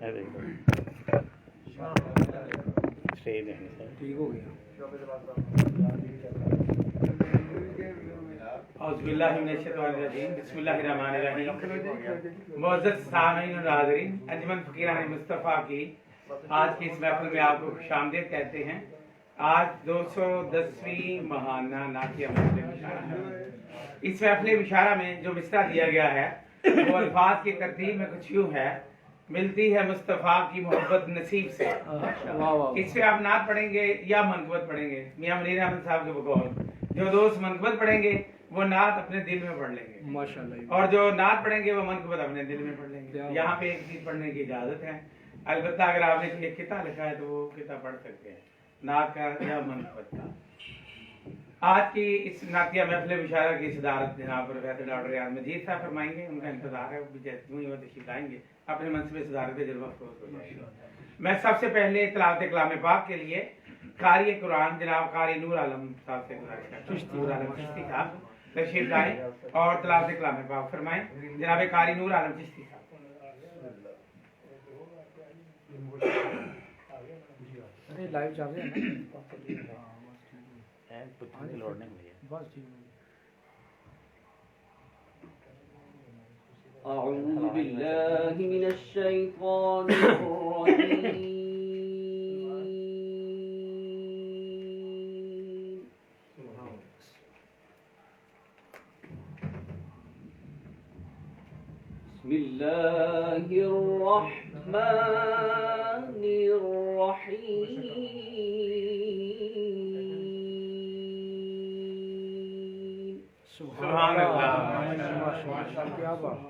ٹھیک ہو گیا. اعوذ باللہ من الشیطان الرجیم بسم اللہ الرحمن الرحیم. معزز سامعین و ناظرین، انجمن فقیران مصطفیٰ کی آج کی اس محفل میں آپ کو خوش آمدید کہتے ہیں. آج 210ویں ماہانہ نعتیہ محفل بشارہ ہے. اس محفل بشارہ میں جو مصرع دیا گیا ہے وہ الفاظ کی ترتیب میں کچھ یوں ہے: ملتی ہے مصطفیٰ کی محبت نصیب سے. اس پہ آپ نعت پڑھیں گے یا منقبت پڑھیں گے؟ میاں منیر احمد صاحب کے بقول جو دوست منقبت پڑھیں گے وہ نعت اپنے دل میں پڑھ لیں گے ماشاءاللہ، اور جو نعت پڑھیں گے وہ منقبت اپنے دل میں پڑھ لیں گے. یہاں پہ ایک چیز پڑھنے کی اجازت ہے، البتہ اگر آپ نے ایک خطہ لکھا ہے تو وہ خطہ پڑھ سکتے ہیں، نعت کا یا منقبت کا. آج کی اس نعتیہ محفل بشارہ کی صدارت جناب پروفیسر ڈاکٹر ریاض مجید صاحب فرمائیں گے. ان کا انتظار ہے، وہ بھی جیسے ہی وہ تشریف لائیں گے اپنے منصب صدارت کا جلوہ افروز ہو جائے گا. میں سب سے پہلے تلاوت کلام پاک کے لیے قاری قرآن جناب قاری نور عالم صاحب سے گزارش کرتا ہوں. نور عالم چشتی صاحب تشریف لائیں اور تلاوت کلام پاک فرمائیں. جناب قاری نور عالم چشتی صاحب. لائیو چل رہے ہیں أعوذ بالله من الشيطان الرجيم. بسم الله الرحمن الرحيم. سبحان اللہ. کیا بات.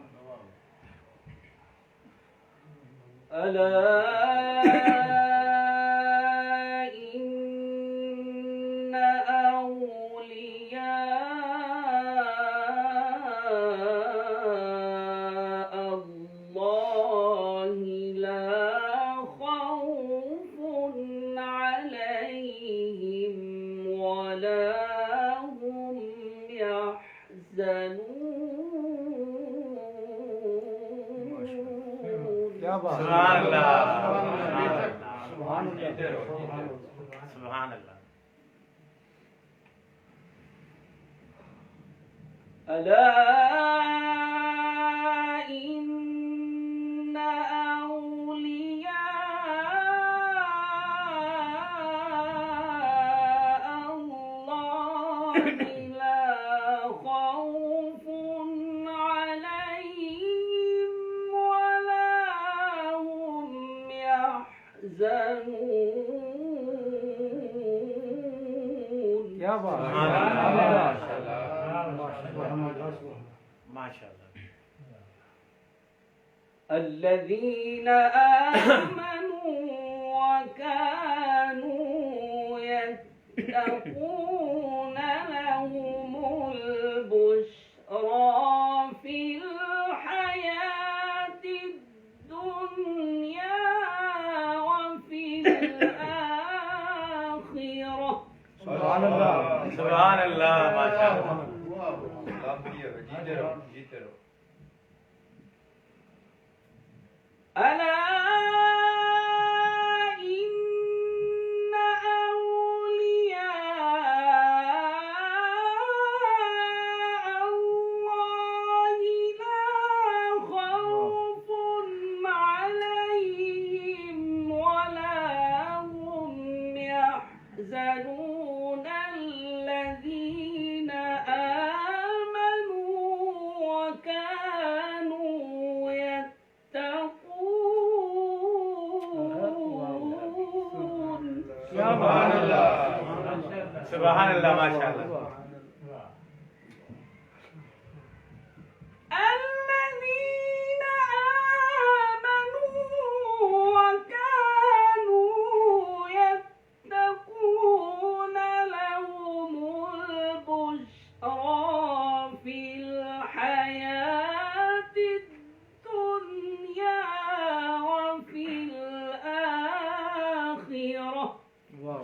ألا إن أولياء الله لا خوف عليهم ولا هم يحزنون. سبحان اللہ. سبحان اللہ. ألا إن أولياء الله لا خوف عليهم ولا هم يحزنون. کیا بات. ماشاءاللہ. الذين آمنوا وكانوا يتقون لهم البشرى في الحياة الدنيا وفي الآخرة. سبحان اللہ. سبحان اللہ. ماشاءاللہ. ألا إن أولياء الله لا خوف عليهم ولا هم يحزنون. الذين آمنوا وكانوا يتقون. سبحان اللہ. سبحان اللہ. ماشاءاللہ. الذين آمنوا وكانوا يتقون لهم البشرى في الحياة الدنيا وفي الآخرة.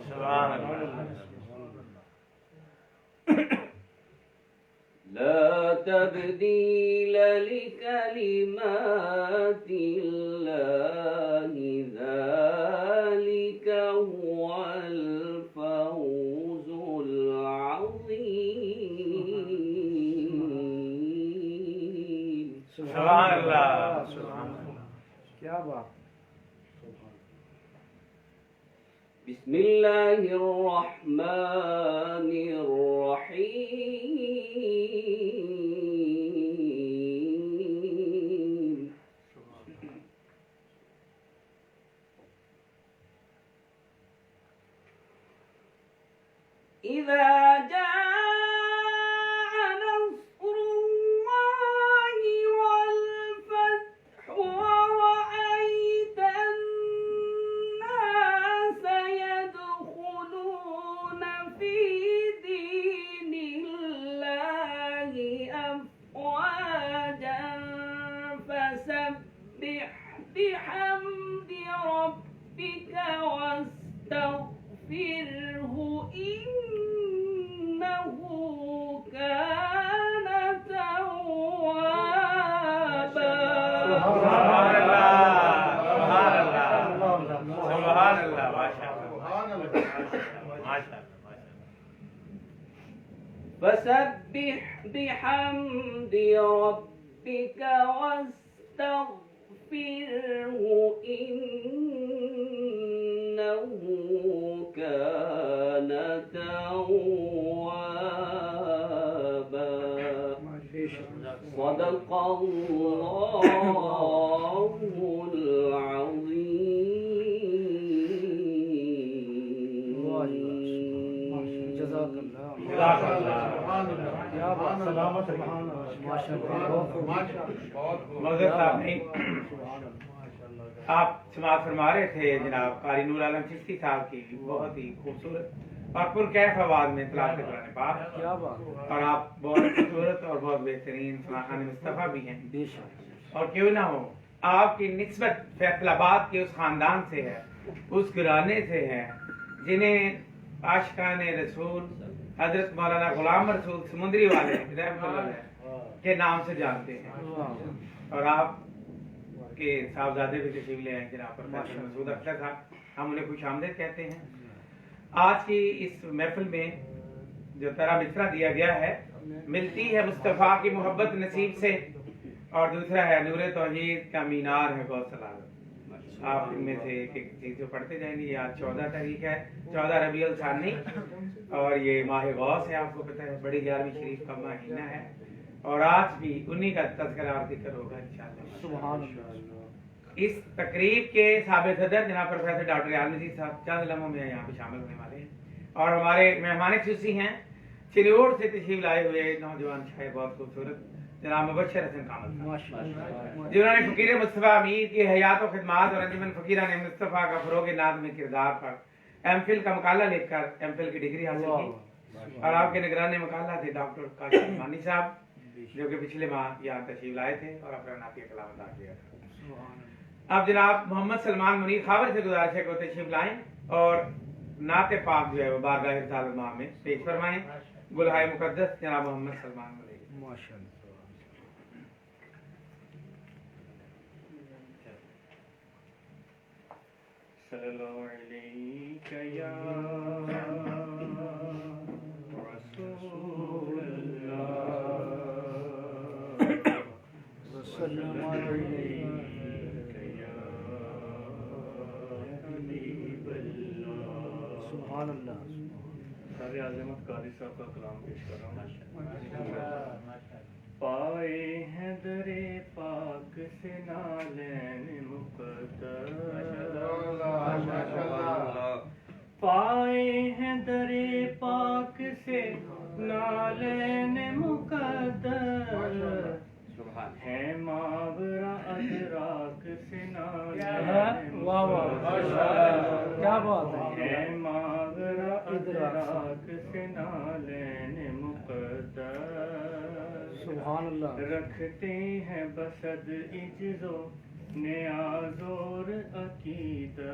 سبحان اللہ. لا تبديل لكلمات الله سبحان اللہ کیا بات بسم الله الرحمن الرحيم إذا جاء نصر الله والفتح ورأيت الناس يدخلون في دين الله أفواجا فسبح بحمد ربك واستغفره إنه كان توابا سبحان اللہ ماشاء اللہ فسبح بحمد ربك واستغفره إنه كان توابا صدق الله العظيم جزاک اللہ جزاک اللہ کیا بات سلامت ماشاء معذرت صاحب نہیں آپ سماعت فرما رہے تھے جناب قاری نور عالم چشتی صاحب کی بہت ہی خوبصورت اور پرکیف آواز میں تلاوت قرآن پاک کیا بات اور آپ بہت خوبصورت اور بہت بہترین سماعان مصطفیٰ بھی ہیں بے شک اور کیوں نہ ہو آپ کی نسبت فیصل آباد کے اس خاندان سے ہے اس گھرانے سے ہے جنہیں عاشقان رسول حضرت مولانا غلام رسول سمندری والے رحمۃ اللہ علیہ کے نام سے جانتے ہیں اور آپ کے صاحبزادے بھی تشریف لے آئے جناب پروفیسر مسعود اختر صاحب ہم انہیں خوش آمدید کہتے ہیں آج کی اس محفل میں جو طرح مصرع دیا گیا ہے ملتی ہے مصطفیٰ کی محبت نصیب سے اور دوسرا ہے نور توحید کا مینار ہے غوث العالم آپ ان میں سے ایک ایک چیز جو پڑھتے جائیں گے آج 14 تاریخ ہے 14 ربیع الثانی اور یہ ماہ غوث ہے آپ کو پتہ ہے بڑی 11ویں شریف کا مہینہ ہے اور آج بھی انہی کا تذکرہ اور ذکر ہوگا انشاءاللہ سبحان اللہ اس تقریب کے سابق صدر جناب پروفیسر ڈاکٹر ریاض نذیر صاحب چند لمحوں میں یہاں پہ شامل ہونے والے ہیں اور ہمارے مہمان خصوصی ہیں چریوڑ سے تشریف لائے ہوئے نوجوان شاعر بہت خوبصورت جناب مبشر حسن کامل صاحب جنہوں نے فقیر مصطفیٰ امیر کی حیات و خدمات اور انجمن فقیران مصطفیٰ کا فروغ ناظم کردار پر ایم فل کا مقالہ لکھ کر ایم فل کی ڈگری حاصل کی اور آپ کے نگران مقالہ تھے ڈاکٹر کاشف مانی صاحب جو کہ پچھلے ماہ یہاں تشریف لائے تھے اور اپنا نعتیہ کلام ادا کیا تھا اب جناب محمد سلمان منیر خاور سے گزارش ہے کہ وہ تشریف لائیں اور نعت پاک جو ہے وہ بارگاہ رسالت ماہ میں پیش فرمائیں گلہائے مقدس جناب محمد سلمان منیر ماشاء اللہ صلی اللہ علیہ یا رسول اللہ وسلم علیک یا حبیب اللہ سبحان اللہ سارے عظمت قاری صاحب کا کلام پیش کر رہا ہوں پائے ہیں در پاک سے نالین مقدر پائے ہیں در پاک سے نالین مقدر ہے ماورا ادراک سے نالین واہ واہ کیا بات ہے ہے ماورا ادراک سے نالین مقدر سبحان اللہ رکھتے ہیں بسد اجزو نیاز اور عقیدت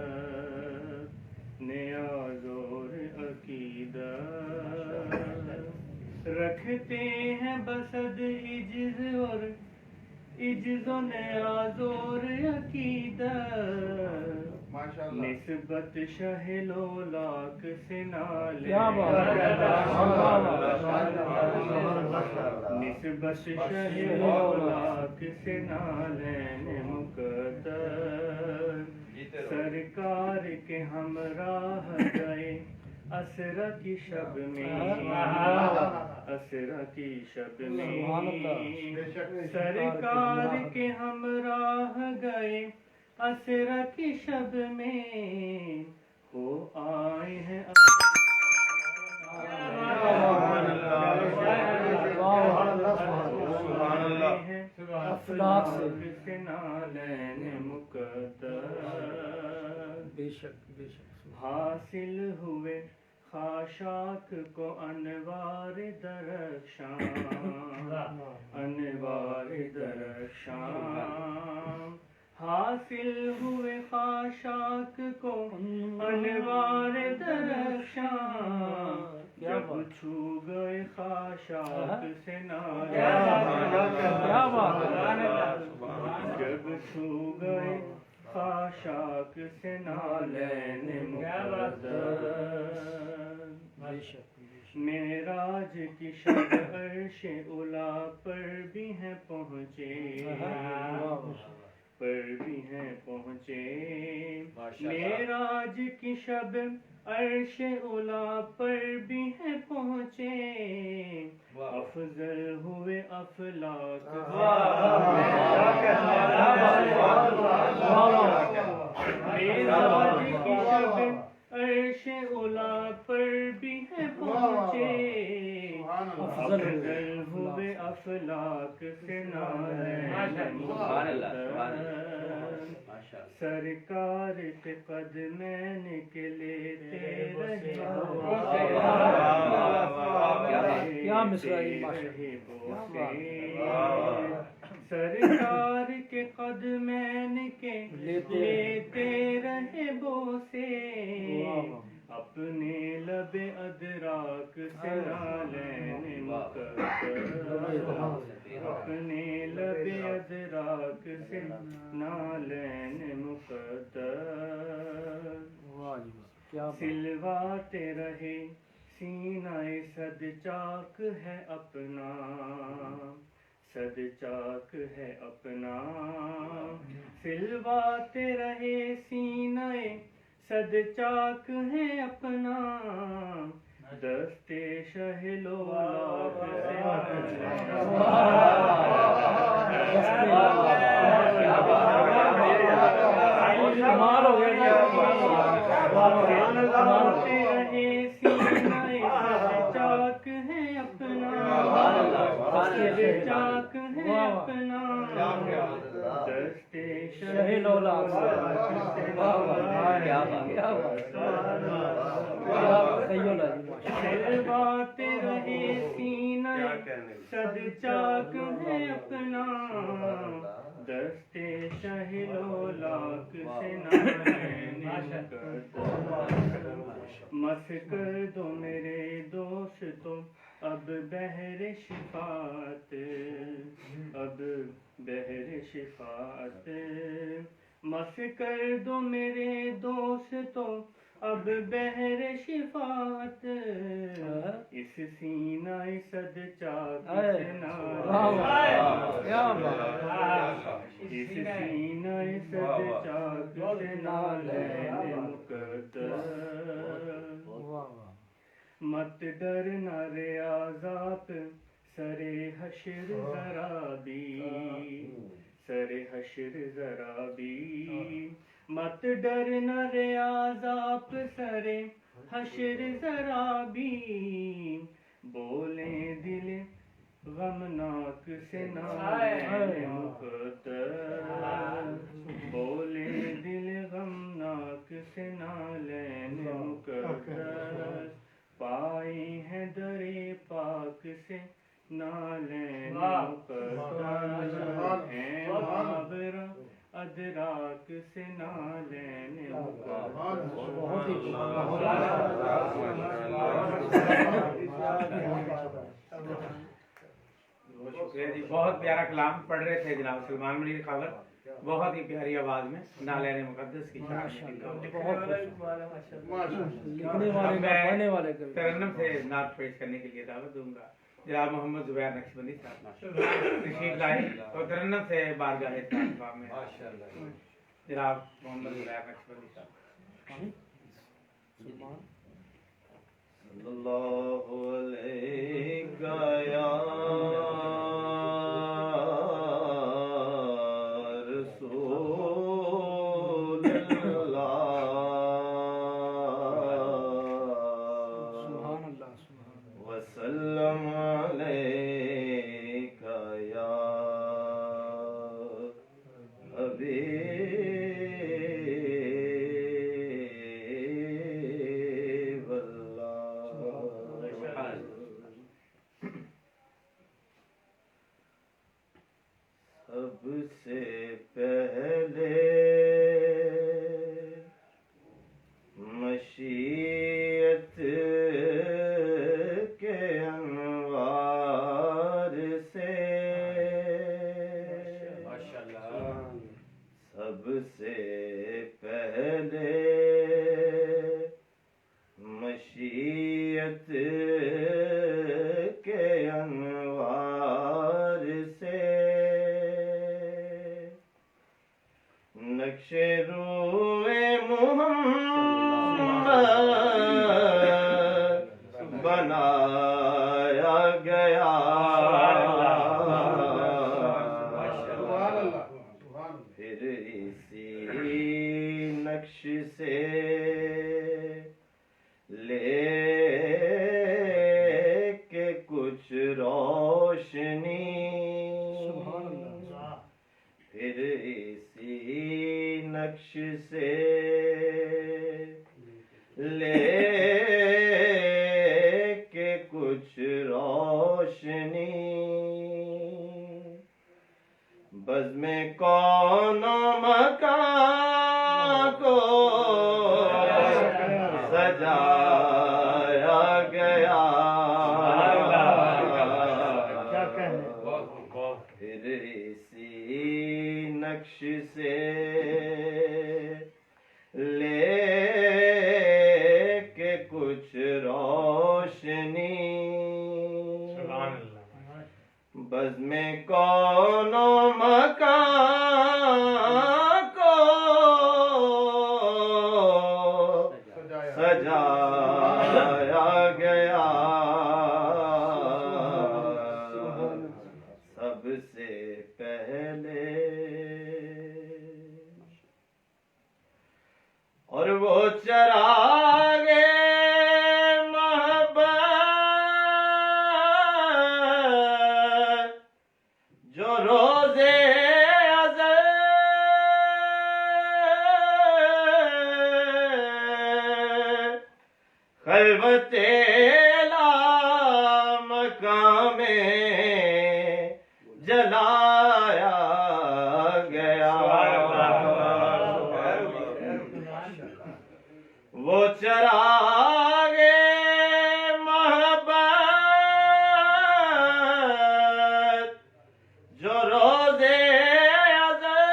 نیاز اور عقیدت رکھتے ہیں بسد عجز اور عجز و نیاز اور عقیدت نسبت شہ لولاک سے نالے کیا بات نسبت شہ لولاک سے نالین مقدر سرکار کے ہمراہ گئے اسرا کی شب میں اسرا کی شب میں سرکار کے ہمراہ گئے اسرا کی شب میں ہو آئے ہیں افلاک سے نالین مقدر بے شک بے شک حاصل ہوئے خاشاک کو انوار درخشاں انوار درخشاں حاصل ہوئے خاشاک کو انوار درخشاں جب چھو گئے خاشاک سے کیا بات جب چھو گئے خاشاک سے نالین مقدر معراج کی شب عرش اولا پر بھی ہیں پہنچے معراج کی شب عرش اولا پر بھی ہیں پہنچے افضل ہوئے افلاک معراج کی شب عرش اولا پر بھی ہیں پہنچے افضل ہوئے افلاک سے نالین سرکار کے قدمین کے لیتے رہے کیا مصرائی سرکار کے قدمین کے لیتے رہے بوسے اپنے لب ادراک سے نالین مقدر اپنے لب ادراک سے نالین مقدر سلواتے رہے سینہ صد چاک ہے اپنا صد چاک ہے اپنا سلواتے رہے سینہ صد چاک ہے اپنا دستے شہ لولاک سے کمال ہو گیا سلواتے رہے سینہ صد چاک ہے اپنا صد چاک ہے اپنا دستے شہ لولاک سلواتے رہے سینہ صد چاک ہے اپنا دستے شہ لولاک سے نالین مس کر دو میرے دوستو اب بحر شفاعت اب بحر شفاعت مس کر دو میرے دوستو اب بحر شفاعت اس سینہ صد چاک سے اس سینہ صد چاک سے نالین مقدر مت ڈرنا ریاضات سرے حشر ذرا بھی سرے حشر ذرا بھی مت ڈرنا ریاضات سرے حشر ذرا بھی بولیں دل غمناک سے نالین مقدر بولیں دل غمناک سے نالین مقدر پائی ہیں درے پاک سے نالین مقدر ہیں مابرہ ادراک سے نالین شکریہ جی، بہت پیارا کلام پڑھ رہے تھے جناب سلمان منیر خاور، बहुत ही प्यारी आवाज में नाले मुकद्दस की शान में लिखने वाले का पढ़ने वाले का तरन्नुम से नात पेश करने के लिए दावत दूंगा जनाब मोहम्मद जुबैर नक्शबंदी साहब तशरीफ लाए और तरन्नुम से बारगाह साहिबा में जनाब मोहम्मद जुबैर नक्शबंदी साहब सल्लल्लाहु अलैहि या रसूल अल्लाह वसल्लम अलैका या हबीब सबसे पहले मशीयत के अनवार से सबसे पहले मशीयत के अनवार से नक्शे रूए मुहम्मद बनाया गया फिर इसी नक्श से ले के कुछ रोशनी फिर इसी नक्श से ले के कुछ रोशनी बज़्म कौन मकान को सजाया गया फिर इसी नक्श से ले के कुछ रोशनी बज़्म कौन मकान को सजाया गया सबसे पहले और वो चरागे मोहब्बत जो रोजे अज़ल खलवते मकाम में जलाया गया वो चरागे मोहब्बत जो रोजे अज़ल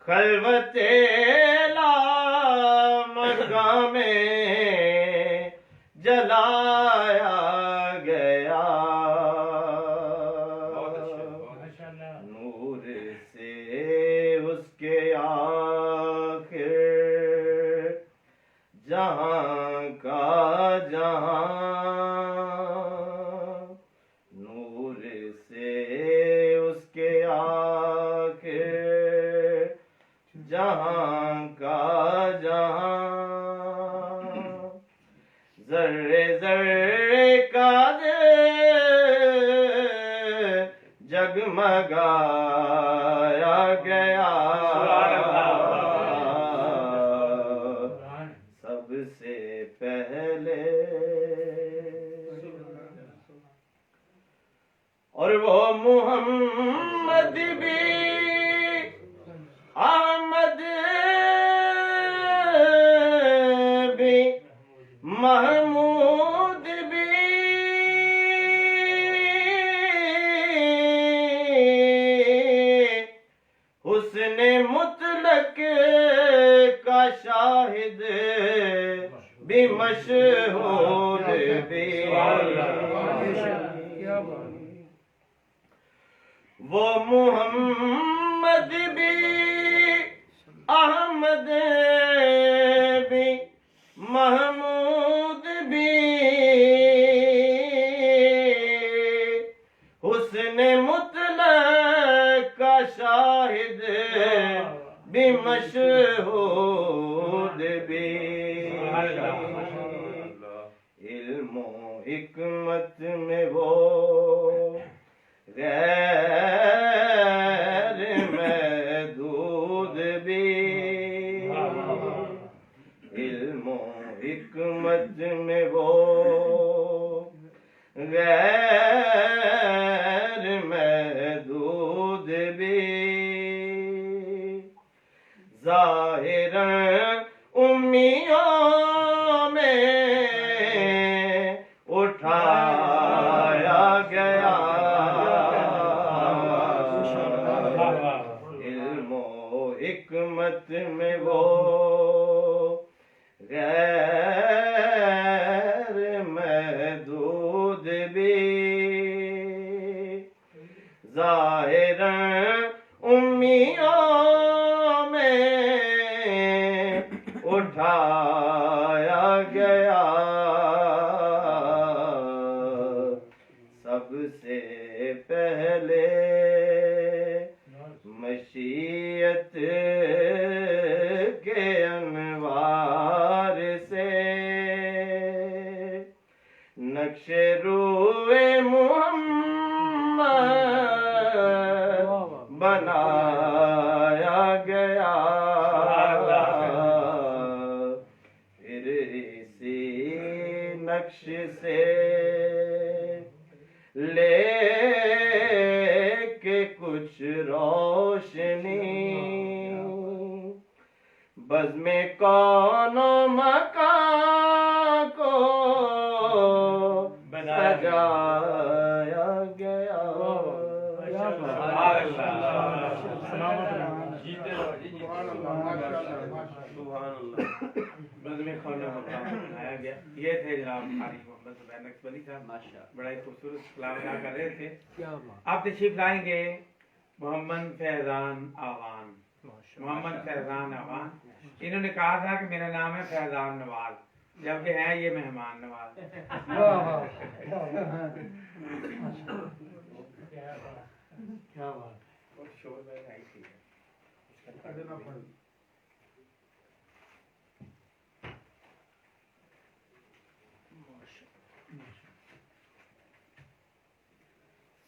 खलवते मकाम में जलाया गया नूर से उसके आखिर जहां का जहां नूर से उसके आखिर जहां का जहां जर्रे जर्रे का जगमगाया गया सबसे पहले और वो मुहम्मद भी अहमद भी महमूद भी حسن مطلق کا شاہد بھی مشہود بھی وہ محمد بھی احمد بھی محمود بھی حسن مطلق کا شاہد بھی مشہود بھی علم و حکمت میں وہ غیر محدود بھی علم و حکمت میں وہ غیر محدود بھی ظاہراً امیوں میں اٹھایا گیا علم و حکمت میں وہ غیر محدود بھی ظاہراً امیوں میں اٹھایا گیا سب سے پہلے مشیت کے انوار سے نقش روئے محمد بنایا گیا پھر اسی نقش سے لے کے کچھ روشنی بزم کون و مکان کو سجایا گیا بنایا گیا. یہ تھے جناب قاری محمد زبیر نقشبندی صاحب بڑا ہی خوبصورت کلام ادا کر رہے تھے. آپ تشریف لائیں گے محمد فیضان آوان. محمد فیضان آوان انہوں نے کہا تھا کہ میرا نام ہے فیضان نواز جبکہ ہیں یہ مہمان نواز. کیا بات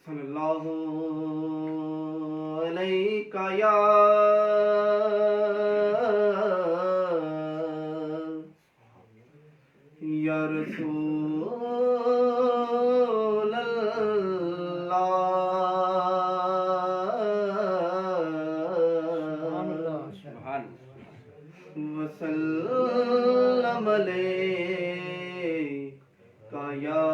صلی اللہ علیہ یا رسول اللہ وسلم علیہ یا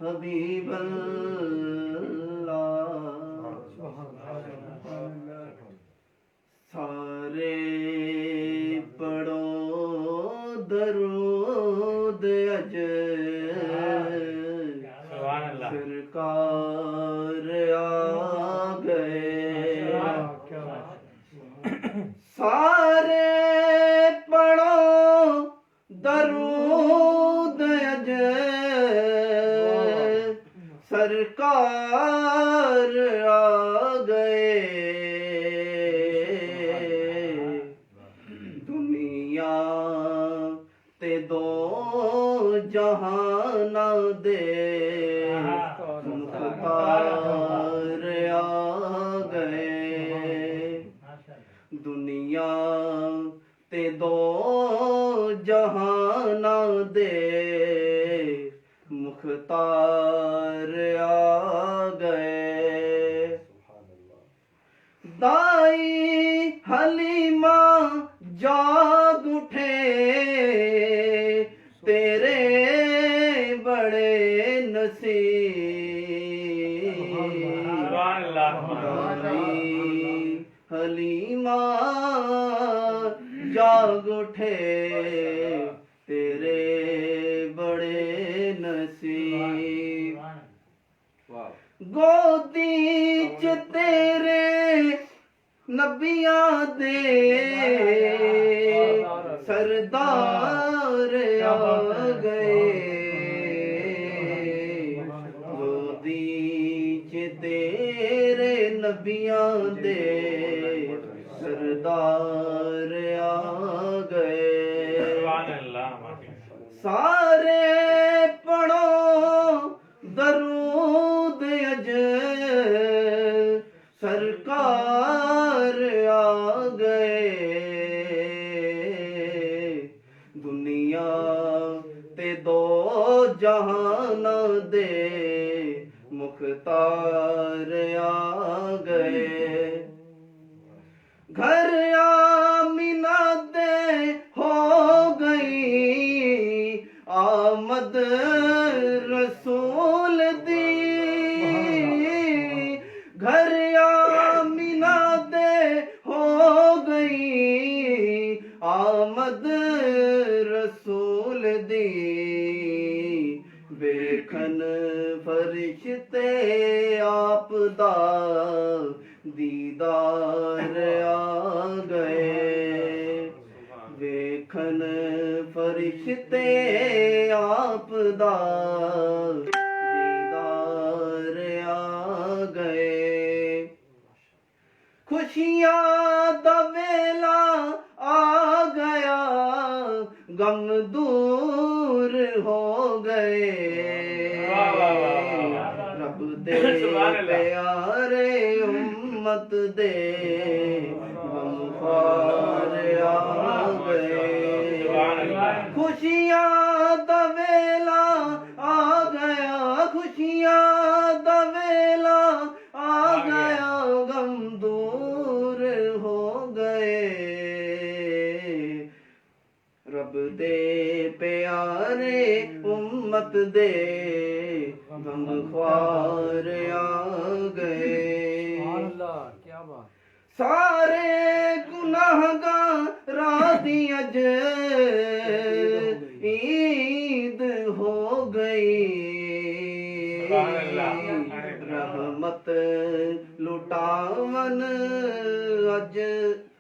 حبیب اللہ. سارے پڑھو درود سرکار آ گئے. سارے پڑھو درود سرکار آ گئے. دنیا تے دو جہان دے مختار آ گئے. دنیا تے دو جہان دے مختار آ گئے. دائی حلیمہ جاگ اٹھے تیرے بڑے نصیب. نبیاں دے سردار آ گئے سبحان اللہ سارے پڑھو درود اج سرکار آ گئے دنیا تے دو جہان دے مختار آ گئے گھر آمینہ دے ہو گئی آمد رسول دی گھر آمینہ دے ہو گئی آمد رسول دی ویکھن فرشتے آپ دا دیدار آ گئے ویکھن فرشتے آپ دا دیدار آ گئے خوشیاں دا ویلا آ گیا غم دور ہو گئے رب دے پیارے امت دے غم خوار آ گئے خوشیاں دا ویلا آ گیا خوشیاں دا ویلا آ گیا غم دور ہو گئے رب دے پیارے امت دے غم خوار آ گئے سارے گناہگاراں دی اج عید ہو گئی رحمت لٹاون اج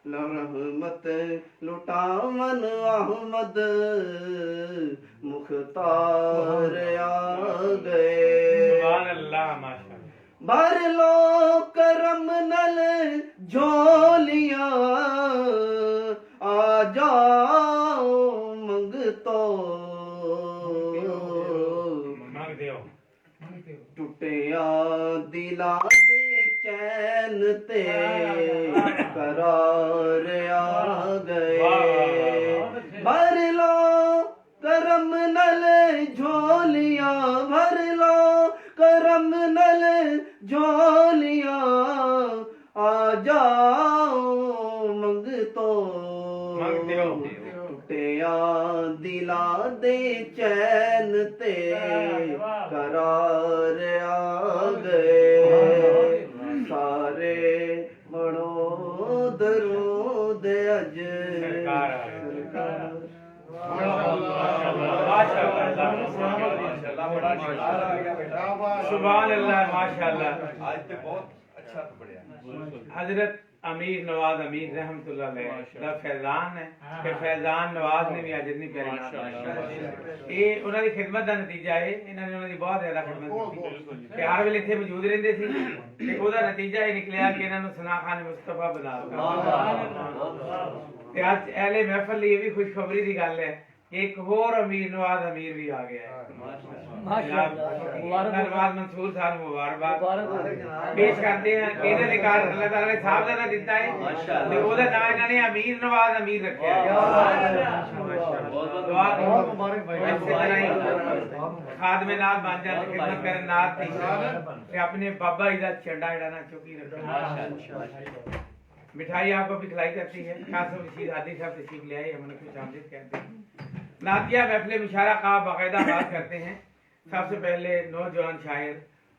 رحمت لٹاون احمد مختار آ گئے سبحان اللہ ماشاء اللہ بھر لو کرم نل جھولیاں آ جاؤ منگتو ٹوٹیا دلاں دے چین تے قرار آ گئے بھر لو کرم نل جھولیاں بھر لو کرم نل جھولیاں آ جاؤ منگتو ٹوٹیا دلاں دے چین تے قرار آ گئے سارے پڑھو درود اج سبحان اللہ ماشاء اللہ آج تو بہت اچھا پڑھیا حضرت امیر نواز امیر رحمت اللہ علیہ دا فیضان ہے کہ فیضان نواز نے بھی آج اتنی پیاری نعت یہ انہوں کی خدمت دا نتیجہ ہے انہوں نے انہوں کی بہت زیادہ خدمت کی کہ ہر ویلے اتنے موجود رہندے سی کہ وہ دا نتیجہ یہ نکلیا کہ انہوں نے ثنا خان مصطفیٰ بنا کہ آج اہل محفل یہ بھی خوشخبری دی گل ہے کہ ایک اور امیر نواز امیر بھی آ گیا ہے نواز منصور صاحب مبارکباد پیش کرتے ہیں کہ انہوں نے کہا اللہ تعالیٰ نے صاحب نے دیتا ہے کہ وہ دا نام انہوں نے امیر نواز امیر رکھا ہے دعا خادم نات بن جاتے خدمت کرن نات تھی کہ اپنے بابا ہی دا چنڈا اڑانا چوکی رکھا مٹھائی آپ کو بھی کھلائی کرتی ہے قاسم رشید ہادی صاحب تشریف لے آئے ہم انہیں کچھ آمدید کہتے ہیں نعتیہ محفل مشاعرہ کا باقاعدہ بات کرتے ہیں سب سے پہلے نوجوان شاعر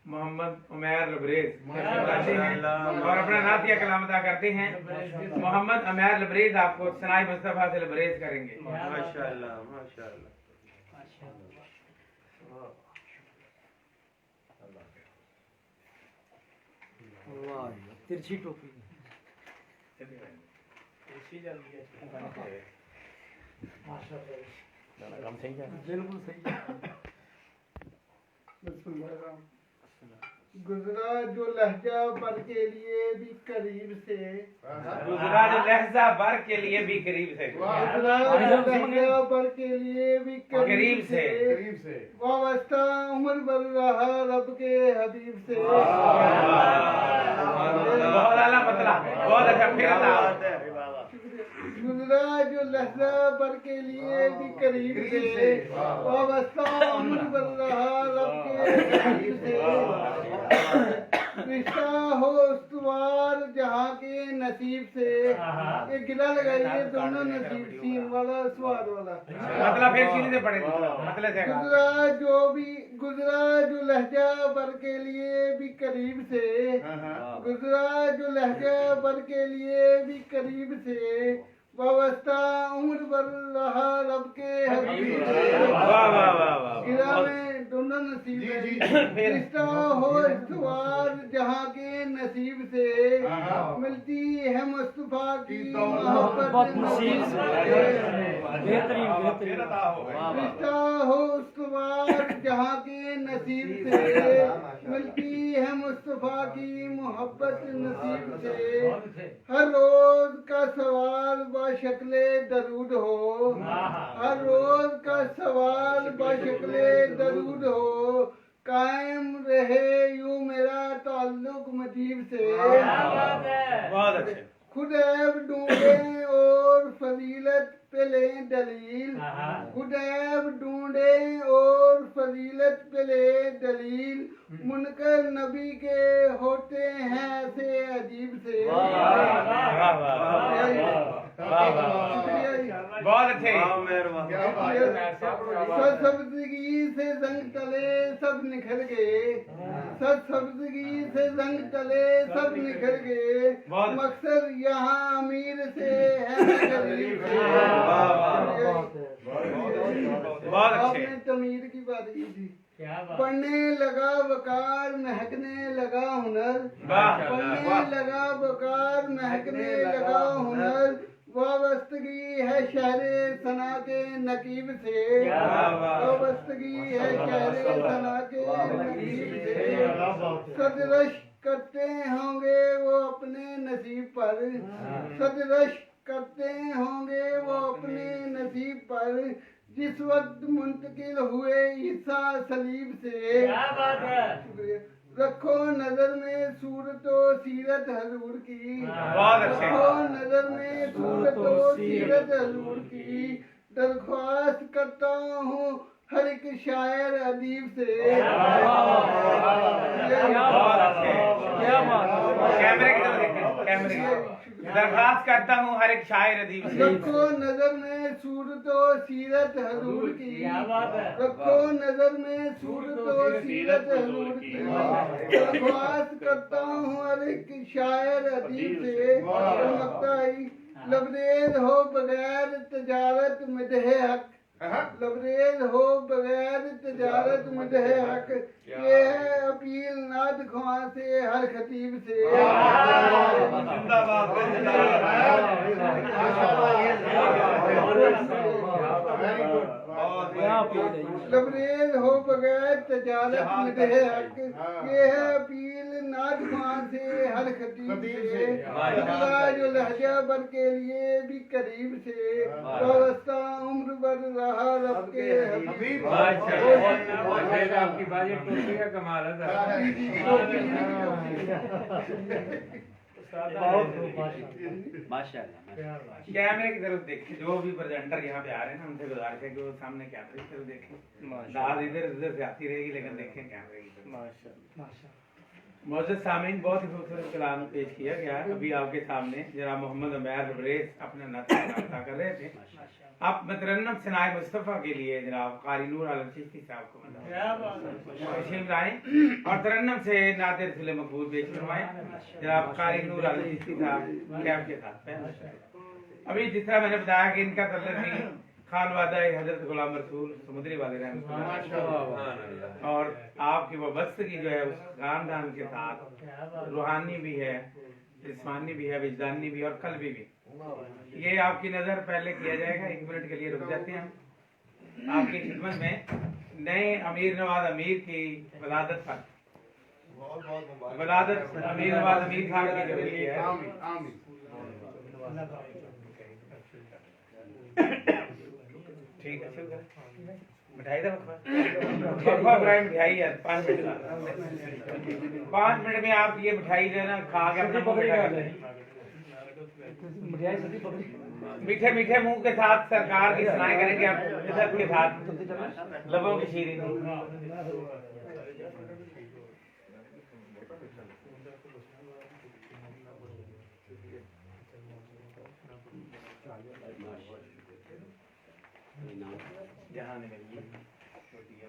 محمد عمیر لبریز اور اپنا نعتیہ کلام ادا کرتے ہیں محمد عمیر لبریز آپ کو ثنائے مصطفیٰ سے لبریز کریں گے ماشاءاللہ ماشاءاللہ ترچھی ٹوپی بالکل صحیح गुजरा जो लहजा पर के लिए भी करीब से, गुजरा जो लहजा भर के लिए भी करीब से, गुजरा जो लहजा पर के लिए भी करीब से, वाबस्ता उम्र भर रहा रब के हबीब से। बहुत आला मतला, बहुत अच्छा, फिर गुजरा जो लहजा पर के लिए भी करीब से, वाबस्ता उम्र भर रहा रब के हबीब से। रिश्ता हो उस्तवार जहाँ के नसीब से, ये गिला लगाइए दोनों नसीब, सीन वाला स्वाद वाला। मतलब फिर सीने से पढ़े, मतलब से गुजरा जो लहजा पर के लिए भी करीब से, गुजरा जो लहजा पर के लिए भी करीब से, वाबस्ता उम्र भर रहा रब के हबीब से। वाह वाह वाह वाह, गिरा में दोनों नसीब है। रिश्ता हो इस्तवार जहाँ के नसीब से, मिलती है मुस्तफा की मोहब्बत नसीब से। रिश्ता हो इस्तवार जहाँ के नसीब से, मिलती है मुस्तफा की मोहब्बत नसीब से। हर रोज का सवाल बशक्ले दरूद हो, हर रोज का सवाल बशक्ले दरूद हो, कायम रहे यूं मेरा ताल्लुक मजीब से। बहुत अच्छे। खुद ऐब ढूंढे और फजीलत पे लें दलील, खुद ऐब ढूंढे और फजीलत पे ले दलील, मुनकर नबी के होते हैं ऐसे अजीब से। बहुत अच्छे। सब्जगी से जंग तले सब निखर गए, सब्जगी से जंग तले सब निखर गए, मकसद यहाँ अमीर से है गरीब से। आपने तमीर की बात की थी। पढ़ने लगा वकार महकने लगा हुनर, पढ़ने लगा वकार महकने लगा हुनर, वाबस्तगी है शहरे सना के नकीब से, वाबस्तगी है शहरे सना के नकीब से। सदरश करते होंगे वो अपने नसीब पर, सदरश करते होंगे वो अपने नसीब पर, जिस वक्त मुंतकिल हुए ईसा सलीब से। रखो नजर में सूरत व सीरत हजूर की, रखो नजर में सूरत व सीरत हजूर की, दरख्वास्त करता हूँ हर एक शायर अदीब से। कैमरे की तरफ देखें, कैमरे की दरखास्त करता हूँ हर एक शायर अदीब से। रखो नजर में सूरत व सीरत हजूर की, रखो नजर में सूरत व सीरत हजूर की, दरख्वास्त करता हूँ हर एक शायर अदीब से। मक्ताई लबरेज हो बगैर तजारत मदह हक, लबरेज हो बगैर तजारत मदह हक, ये है अपील नाद ख्वां से हर खतीब से। लबरेज हो बगैर तजारत मदह हक, ये है अपील नाद ख्वां से हर खतीब से। जो लहजा बर के लिए भी करीब से, वाबस्ता उम्र भर रहा रब के हबीब। आपकी बाजी टोपी का कमाल कैमरे की तरफ देखें, जो भी प्रेजेंटर यहाँ पे आ रहे हैं ना उनसे गुजारिश है कि वो सामने कैमरे की तरफ देखें। दाद इधर उधर से आती रहेगी लेकिन देखें कैमरे की तरफ। मौजूद सामीन, बहुत ही खूबसूरत कलाम पेश किया गया। अभी आपके सामने जनाब मोहम्मद उमैर लबरेज अपना नाता कर रहे थे। आप मतरन्नम सनाए मुस्तफ़ा के लिए जनाब कारी नूर आलम चिश्ती साहब को तशरीफ लाएं और तरन्नम से नादिर सिले मकबूल पेश करवाएं। जनाब कारी नूर आलम चिश्ती साहब कैब के साथ। अभी जिस तरह मैंने बताया कि इनका तल्लुक भी खानवादा हजरत गुलाम रसूल समुद्री वाले रहमतुल्लाह और आपकी वाबस्तगी जो है उस खानदान के साथ रूहानी भी है, जिस्मानी भी है, विजदानी भी और कल्बी भी। ये आपकी नजर पहले किया जाएगा, 1 मिनट के लिए रुक जाते हैं आपकी खिदमत में। नए अमीर नवाज अमीर की वलादत पर بہت بہت مبارک. ولادت امیر نواز امیر خان کی جبری ہے. آمین آمین. ٹھیک ہے شکر. مٹھائی دے وقفہ ابراہیم مٹھائی ہے 5 منٹ کا. 5 منٹ میں آپ یہ مٹھائی جو ہے نا کھا کے اپنا منہ میٹھا کر لیں. میٹھے میٹھے منہ کے ساتھ سرکار کی سنائے کریں گے آپ عزت کے ساتھ لبوں کی شیرینی. جہاں نے ملی چھوٹی ہے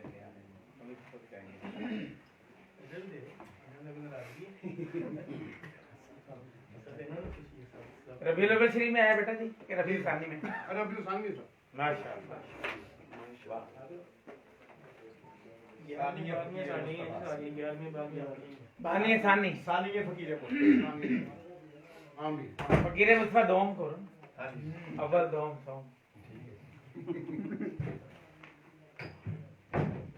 ربیع الاول شریف میں آیا بیٹا جی کہ ربیع ثانی میں؟ ربیع ثانی سر. ماشاء اللہ. بانی ثانی ثانی کے فقیر کو. آمین. فقیر مصطفیٰ دوم کو اول دوم سوم.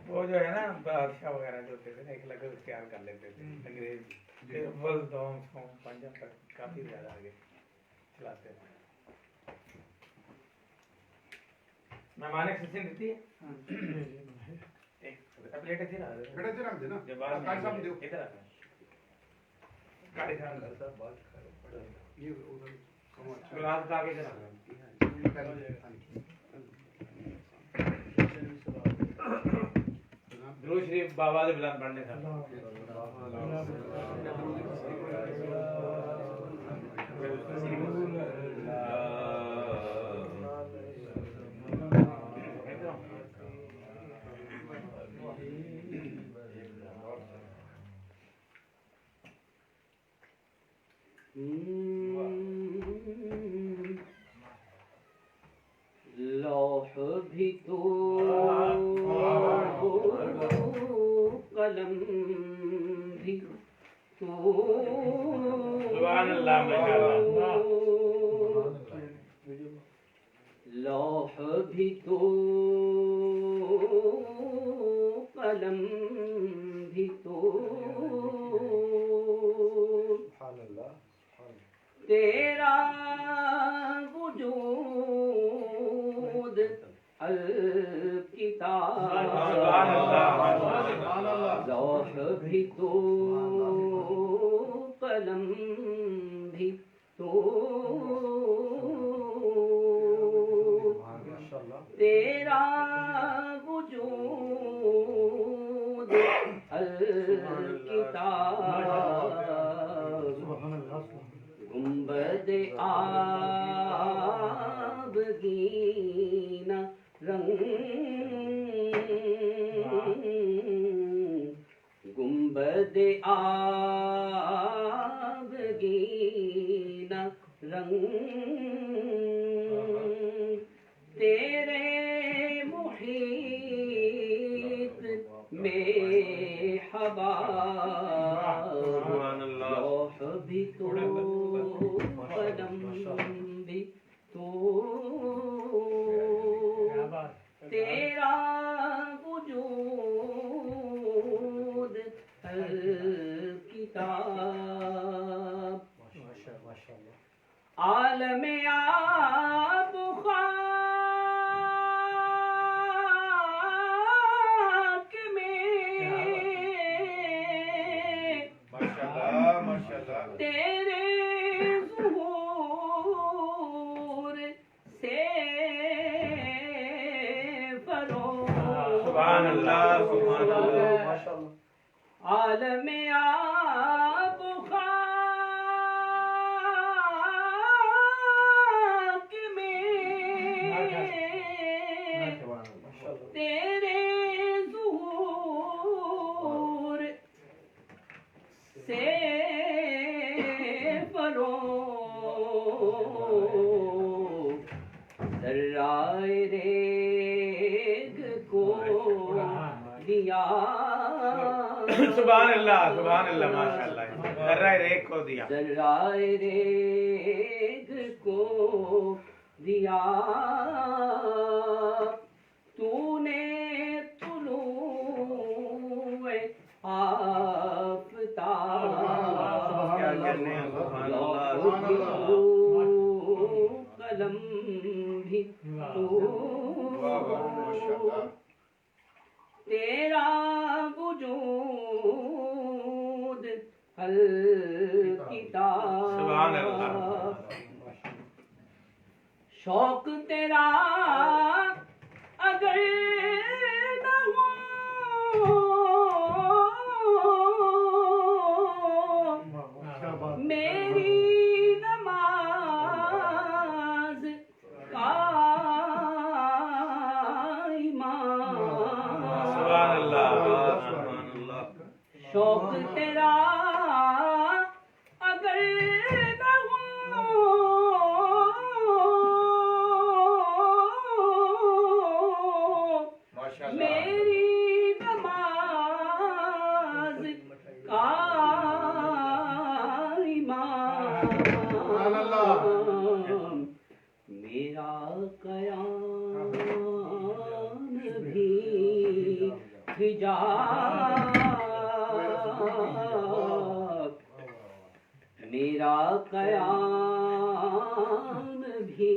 وہ جو ہے نا بادشاہ وغیرہ جو ہوتے تھے ایک لقب اختیار کر لیتے تھے انگریز. اول دوم سوم پنجم تک کافی زیادہ آگے چلاتے تھے. مہمان ایکسیشن دیتی ہے پلیٹ ادھر بیٹا ادھر رکھ دینا. جب بعد کاٹ صاحب دیو. ادھر کاٹے صاحب یہ ادھر کمو اچھا. گلاس کا کے ادھر درود شریف بابا دے بلند پڑھنے تھا. لوح بھی تو قلم بھی تو. سبحان اللہ ماشاءاللہ. لوح بھی تو قلم بھی تو تیرا وجود الکتاب. لوح بھی تو قلم بھی تو تیرا وجود الکتاب. گنبد آبگین رنگ گنبد آبگین رنگ تیرے محیط میں حبا. لوح بھی تو قلم بھی تو تیرا وجود الکتاب. عالم آب و خاک میں تیرے ظہور سے فروغ. سبحان اللہ سبحان اللہ. عالم آب و خاک میں تیرے ظہور سے فروغ. ذرائے ریگ کو دیا. سبحان اللہ ماشاءاللہ. ذرہ ریگ کو دیا. ذرائے ریگ کو دیا. تو نے طلوع قلم بھی تو تیرا وجود سبحان اللہ۔ الکتاب شوق تیرا اگر نہ ہو میری نماز کا سبحان اللہ۔ شوق تیرا اگر نہ ہو میری نماز کا ایمان میرا قیام بھی حجاب میرا قیام بھی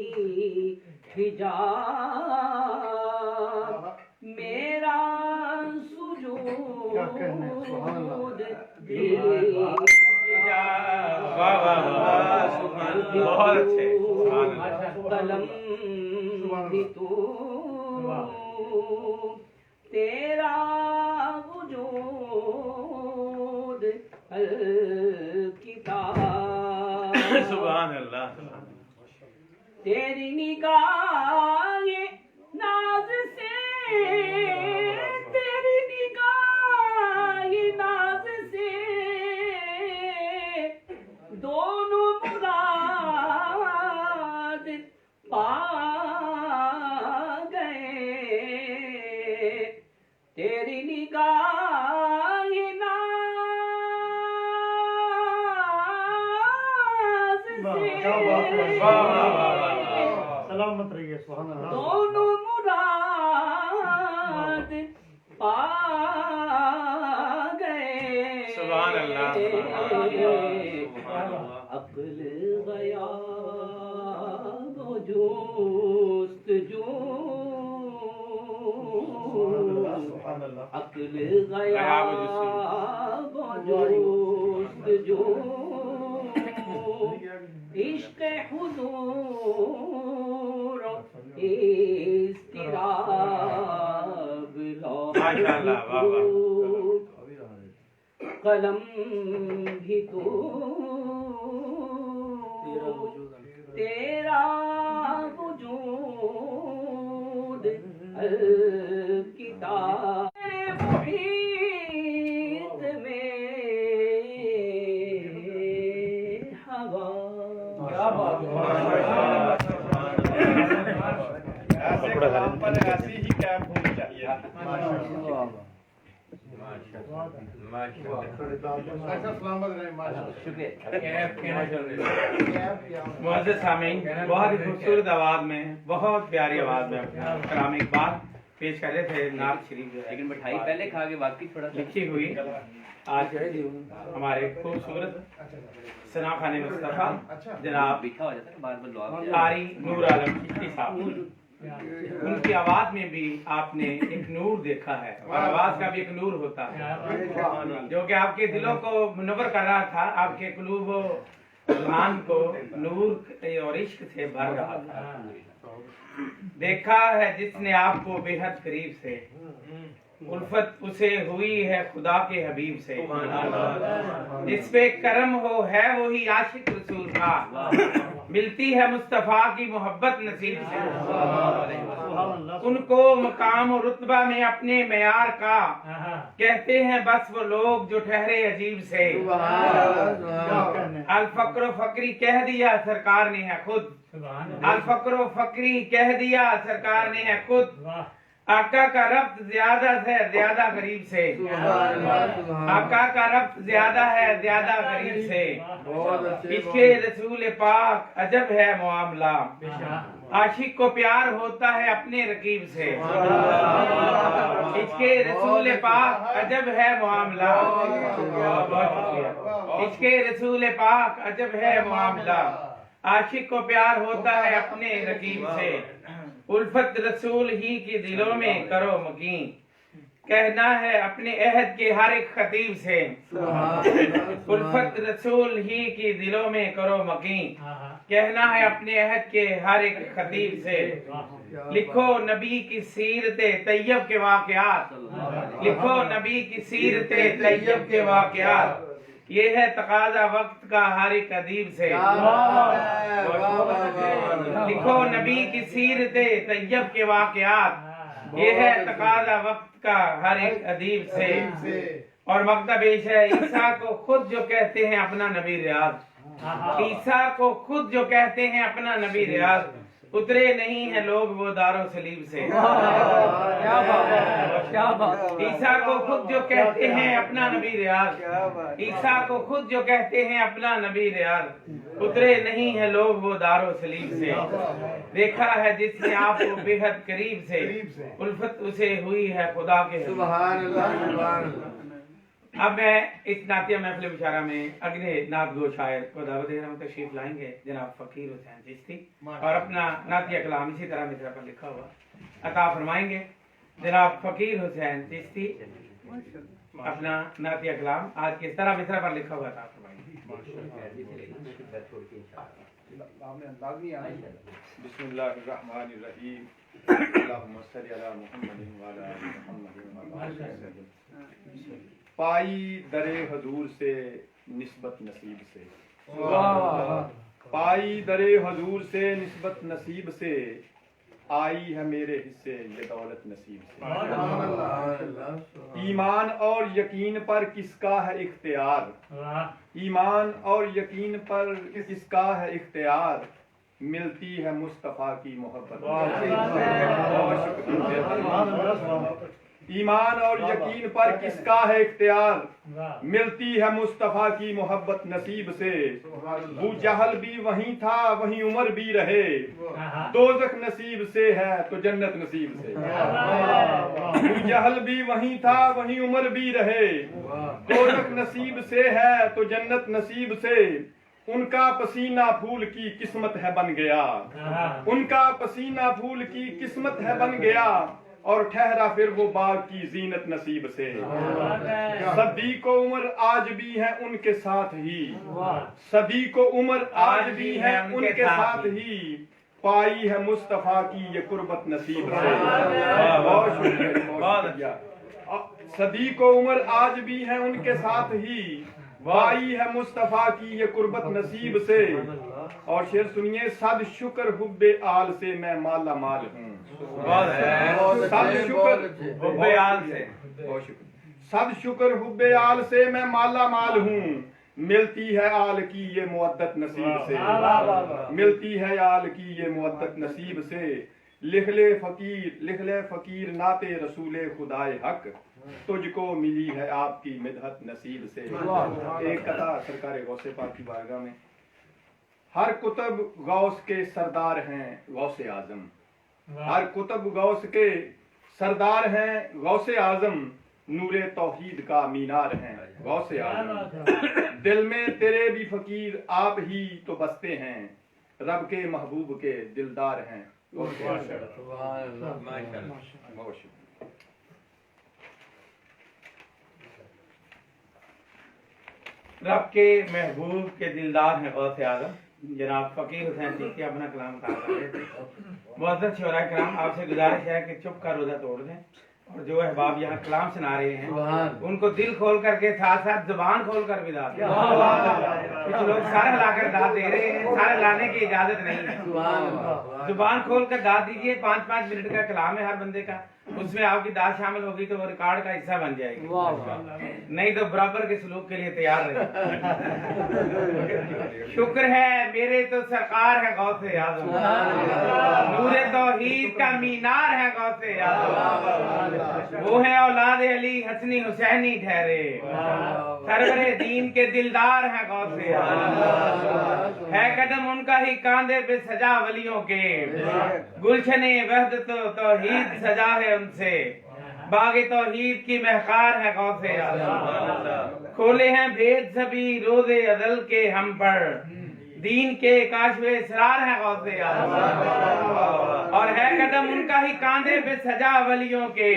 حجاب میرا سجود بھی واہ واہ واہ، بہت اچھے، قلم بھی تو تیرا وجود الکتاب سبحان اللہ۔ تیری نگاہ ناز سے تیری نگاہ ناز سے دونوں مراد پا گئے تیری نگاہ ناز سے سلامت رہیے سبحان اللہ دونوں مراد پا گئے سبحان اللہ۔ عقل غیاب و جستجو عقل غیاب و جستجو عشق حضور اضطراب ماشاءاللہ، واہ واہ۔ قلم بھی تو تیرا وجود الکتاب محیط میں ہوا کیا بات ہے، ایسے کام پر ایسی ہی کیپ ہونی چاہیے۔ معزز سامعین، بہت ہی خوبصورت آواز میں، بہت پیاری آواز میں کلام اقبال پیش کر رہے تھے نعت شریف، لیکن مٹھائی پہلے کھا کے واقعی تھوڑا لکھی ہوئی آج ہمارے خوبصورت ثنا خان مصطفیٰ جناب میٹھا ہو جاتا ہے بار بار لو قاری نور عالم چشتی صاحب، ان کی آواز میں بھی آپ نے ایک نور دیکھا ہے، اور آواز کا بھی ایک نور ہوتا ہے جو کہ آپ کے دلوں کو منور کر رہا تھا، آپ کے قلوب و ذہان کو نور اور عشق سے بھر رہا تھا۔ دیکھا ہے جس نے آپ کو بے حد قریب سے، الفت اسے ہوئی ہے خدا کے حبیب سے، جس پہ کرم ہو ہے وہی عاشق رسول کا، ملتی ہے مصطفیٰ کی محبت نصیب سے، ان کو مقام و رتبہ میں اپنے معیار کا کہتے ہیں بس وہ لوگ جو ٹھہرے عجیب سے، الفقر و فقری کہہ دیا سرکار نے ہے خود، الفقر و فقری کہہ دیا سرکار نے ہے خود، آقا کا ربط زیادہ ہے زیادہ قریب سے، آقا کا ربط زیادہ ہے زیادہ قریب سے، عشق رسول پاک عجب ہے معاملہ، عاشق کو پیار ہوتا ہے اپنے رقیب سے، عشق رسول پاک عجب ہے معاملہ، عشق رسول پاک عجب ہے معاملہ، عاشق کو پیار ہوتا ہے اپنے رقیب سے، الفت رسول ہی کی دلوں میں کرو مکین، کہنا ہے اپنے عہد کے ہر ایک خطیب سے، الفت رسول ہی کی دلوں میں کرو مکین، کہنا ہے اپنے عہد کے ہر ایک خطیب سے، لکھو نبی کی سیرت طیب کے واقعات، لکھو نبی کی سیرت طیب کے واقعات، یہ ہے تقاضا وقت کا ہر ایک ادیب سے، لکھو نبی کی سیرت طیب کے واقعات، یہ ہے تقاضا وقت کا ہر ایک ادیب سے، اور مکتب پیش ہے عیسیٰ کو خود جو کہتے ہیں اپنا نبی ریاض، عیسیٰ کو خود جو کہتے ہیں اپنا نبی ریاض، اترے نہیں ہیں لوگ وہ دار و سلیب سے، عیسیٰ کو خود جو کہتے ہیں اپنا نبی ریاض، عیسیٰ کو خود جو کہتے ہیں اپنا نبی ریاض، اترے نہیں ہیں لوگ وہ دار و سلیب سے، دیکھا ہے جس نے آپ کو بے حد قریب سے، الفت اسے ہوئی ہے خدا کے حبیب۔ اب میں اس نعتیہ محفل بشارہ میں اگلے نعت گو شاعر کو دعوت دے رہا ہوں، تشریف لائیں گے جناب فقیر حسین چشتی، اور اپنا نعتیہ کلام اسی طرح مصرع پر لکھا ہوا عطا فرمائیں گے۔ جناب فقیر حسین چشتی اپنا نعتیہ کلام آج کی اس طرح مصرع پر لکھا ہوا عطا فرمائیں گے۔ بسم اللہ الرحمن الرحیم، اللہم صلی علی محمد وعلی آل محمد وسلم۔ پائی در حضور سے نسبت نصیب سے، پائی در حضور سے نسبت نصیب سے، آئی ہے میرے حصے یہ دولت نصیب سے، ایمان اور یقین پر کس کا ہے اختیار، ایمان اور یقین پر کس کا ہے اختیار، ملتی ہے مصطفیٰ کی محبت، ایمان اور یقین پر کس کا ہے اختیار، ملتی ہے مصطفیٰ کی محبت نصیب سے، ابو جہل بھی وہیں تھا وہیں عمر بھی رہے، دوزخ نصیب سے ہے تو جنت نصیب سے، ابو جہل بھی وہیں تھا وہیں عمر بھی رہے، دوزخ نصیب سے ہے تو جنت نصیب سے، ان کا پسینہ پھول کی قسمت ہے بن گیا، ان کا پسینہ پھول کی قسمت ہے بن گیا، اور ٹھہرا پھر وہ باغ کی زینت نصیب سے، صدیق و عمر آج بھی ہیں ان کے ساتھ ہی، صدیق و عمر آج بھی ہیں ان کے ساتھ ہی، پائی ہے مصطفیٰ کی یہ قربت نصیب سے، بہت شکریہ، صدیق و عمر آج بھی ہیں ان کے ساتھ ہی، پائی ہے مصطفیٰ کی یہ قربت نصیب سے، اور شعر سنیے، صد شکر حب آل سے میں مالا مال ہوں، صد شکر حب آل سے، صد شکر حب آل سے میں مالا مال ہوں، ملتی ہے آل کی یہ مودت نصیب سے، ملتی ہے آل کی یہ مودت نصیب سے، لکھ لے فقیر نعت رسول خدائے حق، تجھ کو ملی ہے آپ کی مدحت نصیب سے۔ ایک قطع سرکار غوث پاک کی بارگاہ میں، ہر کتب غوث کے سردار ہیں غوث اعظم، ہر کتب غوث کے سردار ہیں غوث اعظم، نور توحید کا مینار ہیں غوث اعظم، دل میں تیرے بھی فقیر آپ ہی تو بستے ہیں، رب کے محبوب کے دلدار ہیں غوث اعظم۔ رب کے محبوب کے دلدار ہیں غوث اعظم۔ جناب فقیر حسین چشتی اپنا کلام کہا کر رہے تھے۔ معزز شعراء کرام، آپ سے گزارش ہے کہ چپ کر روزہ توڑ دیں، اور جو احباب یہاں کلام سنا رہے ہیں ان کو دل کھول کر کے ساتھ ساتھ زبان کھول کر بھی داد دیں۔ کچھ لوگ سارا لا کر داد دے رہے ہیں، سارا لانے کی اجازت نہیں ہے، زبان کھول کر داد دیجیے۔ 5-5 منٹ کا کلام ہے ہر بندے کا، اس میں آپ کی داد شامل ہوگی تو وہ ریکارڈ کا حصہ بن جائے گی, نہیں تو برابر کے سلوک کے لیے تیار رہے. شکر ہے میرے تو سرکار ہے غوث اعظم, نور توحید کا مینار ہے غوث اعظم, وہ ہے اولاد علی حسنی حسینی ٹھہرے, سرور دین کے دلدار ہیں غوث اعظم, ہے قدم ان کا ہی کاندھے پہ سجا ولیوں کے, گلشن وحدت و توحید سجا ہے ان سے, باغ توحید کی مہکار ہے غوث اعظم, کھولے ہیں بھید سبھی روز ازل کے ہم پر, دین کے کاشف اسرار ہے غوث اعظم, اور ہے قدم ان کا ہی کاندھے پہ سجا ولیوں کے,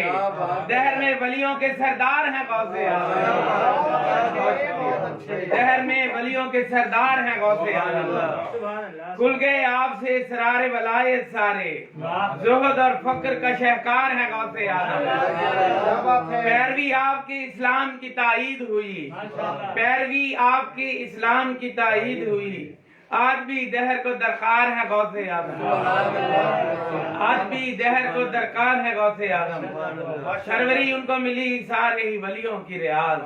دہر میں ولیوں کے سردار ہیں غوث اعظم, دہر میں ولیوں کے سردار ہیں غوث اعظم, کھل گئے آپ سے اسرار ولایت سارے, زہد اور فقر کا شہکار ہے غوث اعظم, پیروی آپ کی اسلام کی تائید ہوئی, پیروی آپ کی اسلام کی تائید ہوئی, آج بھی دہر کو درکار ہے غوث اعظم, آج بھی دہر کو درکار ہے غوث اعظم, سروری ان کو ملی سارے ہی ولیوں کی ریاض,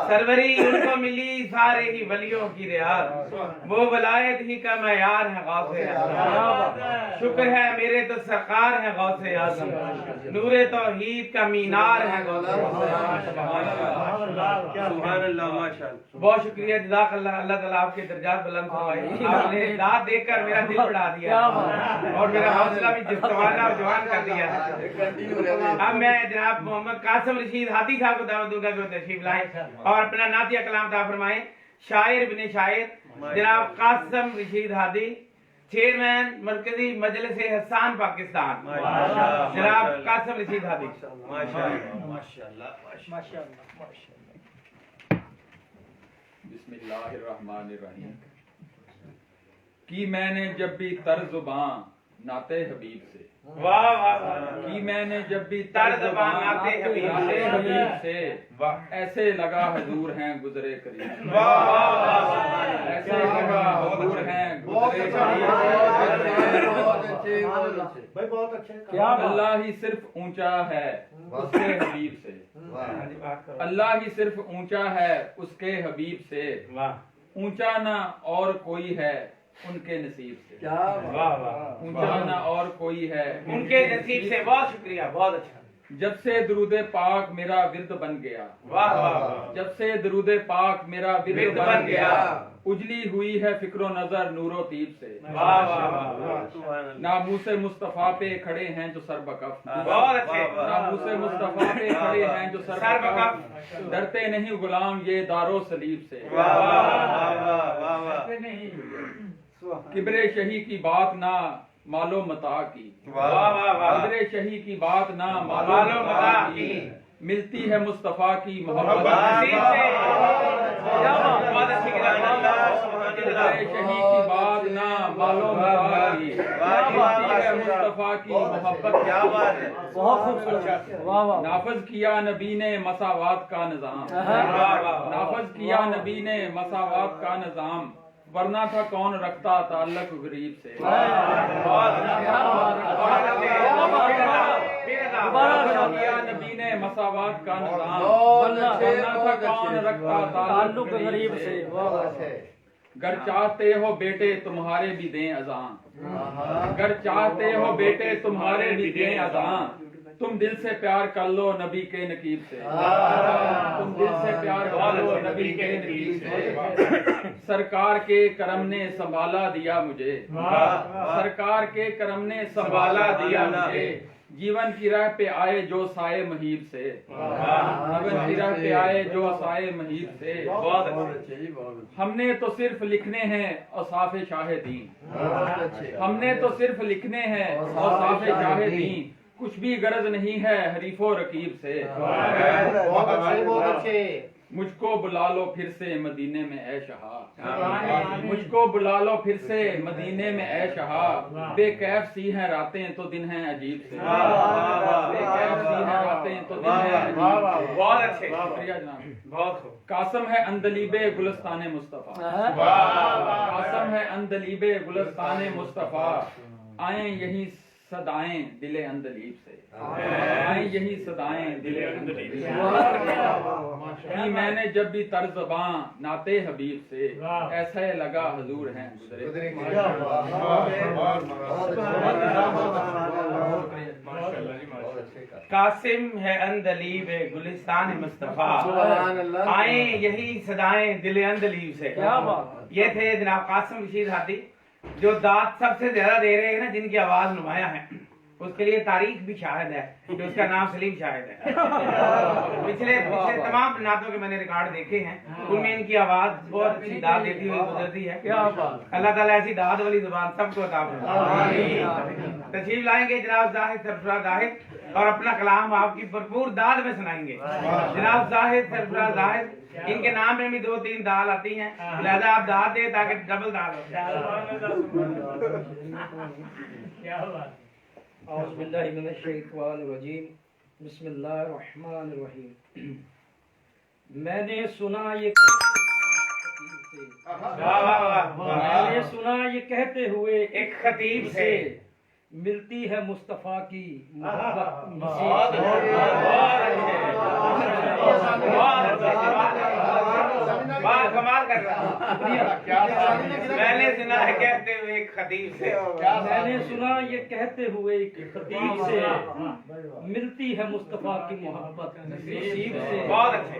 سروری ان کو ملی سارے ہی ولیوں کی ریاض, وہ ولایت ہی کا معیار ہے غوث اعظم, شکر ہے میرے تو سرکار ہے غوث اعظم, نور توحید کا مینار ہے غوث اعظم. بہت شکریہ, جزاک اللہ, اللہ تعالیٰ آپ کے درجات بلند فرمائے. آپ نے داد دیکھ کر میرا دل بڑھا دیا اور میرا حوصلہ بھی جوان کر دیا. اب میں جناب محمد قاسم رشید ہادی صاحب کو دعوت دوں گا کہ وہ تشریف لائیں اور اپنا نعتیہ کلام عطا فرمائیں. شاعر ابن شاعر جناب قاسم رشید ہادی, چیئرمین مرکزی مجلس حسان پاکستان, جناب قاسم رشید ہادی. بسم اللہ الرحمن الرحیم. کی میں نے جب بھی طرزباں ناتے حبیب سے, کی میں نے جب بھی طرزباں ناتے حبیب سے, ایسے لگا حضور ہیں گزرے قریب, ایسے لگا حضور ہیں گزرے قریب, اللہ ہی صرف اونچا ہے اس کے حبیب سے, اللہ ہی صرف اونچا ہے اس کے حبیب سے, اونچا نہ اور کوئی ہے ان کے نصیب سے, اونچا نہ اور کوئی ہے ان کے نصیب سے. بہت شکریہ, بہت اچھا. جب سے درود پاک میرا ورد بن گیا, جب سے درود پاک میرا ورد بن گیا, اجلی ہوئی ہے فکر و نظر نور و طیب سے, ناموس مصطفیٰ پہ کھڑے ہیں جو سر بکف, ناموس مصطفیٰ پہ کھڑے ہیں جو سر بکف, ڈرتے نہیں غلام یہ دارو صلیب سے, کبر شہی کی بات نہ مالو متاع کی, کبر شہی کی بات نہ مالو متاع کی, ملتی ہے مصطفیٰ کی محبت نصیب سے, کبر شہی کی بات نہ مالو متاع کی, ملتی ہے مصطفیٰ کی محبت. نافذ کیا نبی نے مساوات کا نظام, نافذ کیا نبی نے مساوات کا نظام, ورنہ تھا کون رکھتا تعلق غریب سے, کیا نبی نے مساوات کا نظام, ورنہ تھا کون رکھتا تعلق غریب سے. گر چاہتے ہو بیٹے تمہارے بھی دیں اذان, گر چاہتے ہو بیٹے تمہارے بھی دیں اذان, تم دل سے پیار کر لو نبی کے نقیب سے, تم دل سے پیار کر لو نبی کے نقیب سے. سرکار کے کرم نے سنبھالا دیا مجھے, سرکار کے کرم نے سنبھالا دیا مجھے, جیون کی راہ پہ آئے جو سائے مہیب سے, جیون کی راہ پہ آئے جو سائے مہیب سے. ہم نے تو صرف لکھنے ہیں اوصاف شاہ دین, ہم نے تو صرف لکھنے ہیں اوصاف شاہ دین, کچھ بھی غرض نہیں ہے حریف و رقیب سے. مجھ کو بلا لو پھر سے مدینے میں اے شہا, مجھ کو بلا لو پھر سے مدینے میں اے شہا, بے کیف سی ہیں راتیں تو دن ہیں عجیب سے, بے کیف سی ہیں راتیں تو دن ہیں عجیب سے. بہت اچھے, شکریہ جناب. بہت قاسم ہے اندلیب گلستان مصطفیٰ, قاسم ہے اندلیب گلستان مصطفیٰ, آئیں یہیں सदाएं दिले अंदलीब से, आए यही सदाएं दिले अंदलीब से कि मैंने जब भी तर्ज़बां नाते हबीब से, ऐसा ही लगा हजूर हैं गुज़रे। कासिम है अंदलीब गुलिस्तान मुस्तफा, आए यही सदाएं दिल अंदलीब से। ये थे जनाब कासिम रशीद हादी, जो दाद सबसे ज्यादा दे रहे हैं ना, जिनकी आवाज नुमाया है। उसके लिए तारीख भी शाहिद है कि उसका नाम सलीम शाहिद है। पिछले तमाम नातों के मैंने रिकॉर्ड देखे हैं, उनमें इनकी आवाज बहुत अच्छी दाद देती हुई गुजरती है। अल्लाह ताला ऐसी दाद वाली जुबान सबको अता फरमाए। तशरीफ लाएंगे जनाब जाहिद सरफराज जाहिद, और अपना कलाम आपकी भरपूर दाद में सुनाएंगे। जनाब जाहिद सरफराज जाहिद, इनके नाम में भी 2-3 दाल आती हैं, लिहाजा आप दाद दे ताकि डबल दाल हो। बिस्मिल्लाहिर्रहमानिर्रहीम। मैंने सुना ये कहते हुए एक खतीब से, मिलती है मुस्तफा की कमाल कर रहा। मैंने सुना है कहते हुए एक खतीब से, मैंने सुना ये कहते हुए एक खतीब से, मिलती है मुस्तफा की मोहब्बत नसीब से। बहुत अच्छे।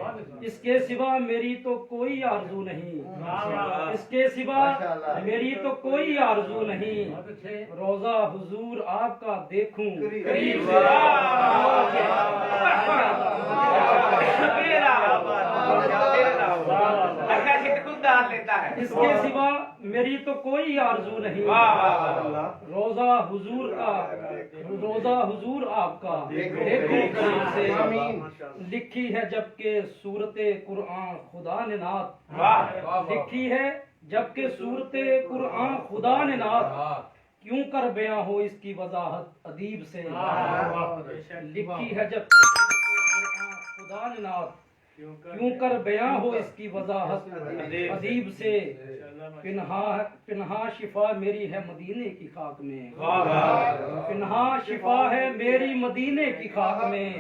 इसके सिवा मेरी तो कोई आरज़ू नहीं, इसके सिवा मेरी तो कोई आरज़ू नहीं, रोज़ा हुजूर आपका देखूं करीब से। इसके सिवा मेरी तो कोई आरज़ू नहीं, रोज़ा हुजूर आपका देखूं करीब से। लिखी है जबकि सूरते कुरान खुदा ने नात, लिखी है जबकि सूरते कुरान खुदा ने नात, क्यों कर बयां हो इसकी वजाहत अदीब से। लिखी है जब खुदा ने नात, क्यों कर बयां हो इसकी वजाहत अदीब से। पिन्हा शिफा मेरी है मदीने की खाक में, पिन्हा शिफा है मेरी मदीने की खाक में,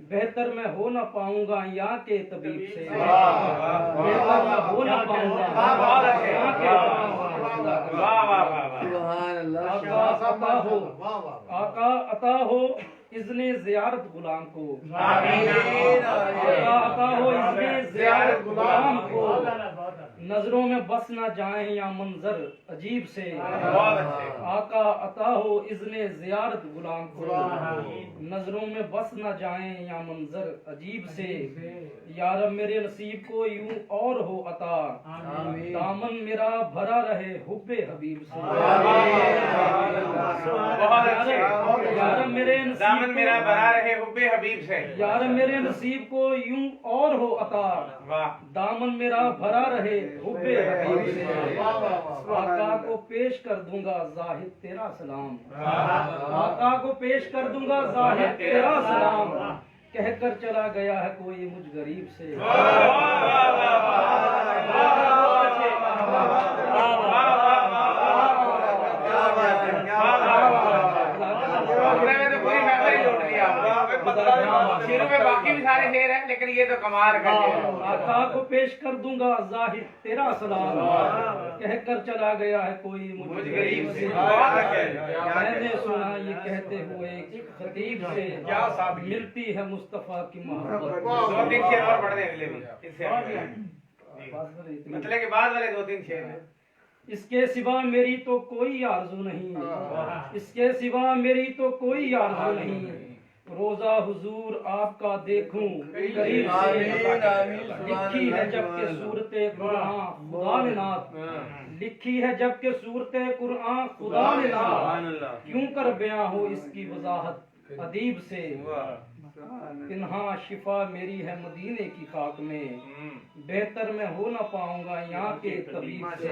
बेहतर मैं हो ना पाऊंगा यहाँ के तबीब से। बेहतर मैं हो ना पाऊंगा यहाँ के आका अता हो इज़्ने ज़ियारत गुलाम को, आका अता हो इज़्ने ज़ियारत गुलाम को, नजरों में बस ना जाए या मंजर अजीब से। आका अता हो इज़्ने ज़ियारत गुलाम को, नजरों में बस ना जाए या मंजर अजीब से। यार मेरे नसीब को यूं और हो अता, दामन मेरा भरा रहे हुब्बे हबीब से। यार मेरे दामन मेरा भरा रहे हुब्बे हबीब से। यार मेरे नसीब को यूं और हो अता, दामन मेरा भरा रहे हुब्बे हबीब से। आका को पेश कर दूंगा जाहिद तेरा सलाम, आका को पेश कर दूंगा जाहिद तेरा सलाम, कहकर चला गया है कोई मुझ गरीब से। शेरों में बाकी भी सारे शेर हैं, लेकिन ये तो कमाल का शेर है। आका को पेश कर दूंगा जाहिद तेरा सलाम, कहकर चला गया है कोई मुझ गरीब से। मैंने सुना ये कहते हुए एक खतीब से, मिलती है मुस्तफा की मोहब्बत। 2-3 शेर और पढ़ दें अगले भी, मतलब के बाद वाले 2-3 शेर हैं। इसके सिवा मेरी तो कोई आरज़ू नहीं, इसके सिवा मेरी तो कोई आरज़ू नहीं, रोज़ा हुजूर आपका देखूं करीब से। लिखी है जबकि सूरते कुरान खुदा ने नात, लिखी है जबकि सूरते कुरान खुदा ने नात, क्यों कर बयां हो इसकी वजाहत अदीब से। पिन्हा शिफा मेरी है मदीने की खाक में, बेहतर मैं हो ना पाऊंगा यहाँ के तबीब से।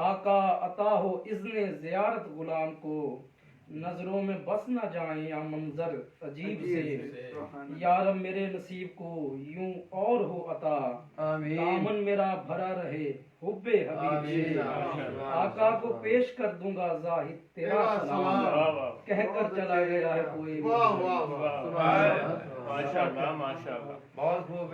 आका अता हो इज़्ने ज़ियारत गुलाम को, नजरों में बस न जाए या मंजर अजीब से। या रब मेरे नसीब को यूं और हो अता, दामन मेरा भरा रहे हुब्बे हबीब से। आका को पेश कर दूंगा जाहिद तेरा सलाम, कह कर चला गया है कोई। माशाअल्लाह माशाअल्लाह, बहुत खूब।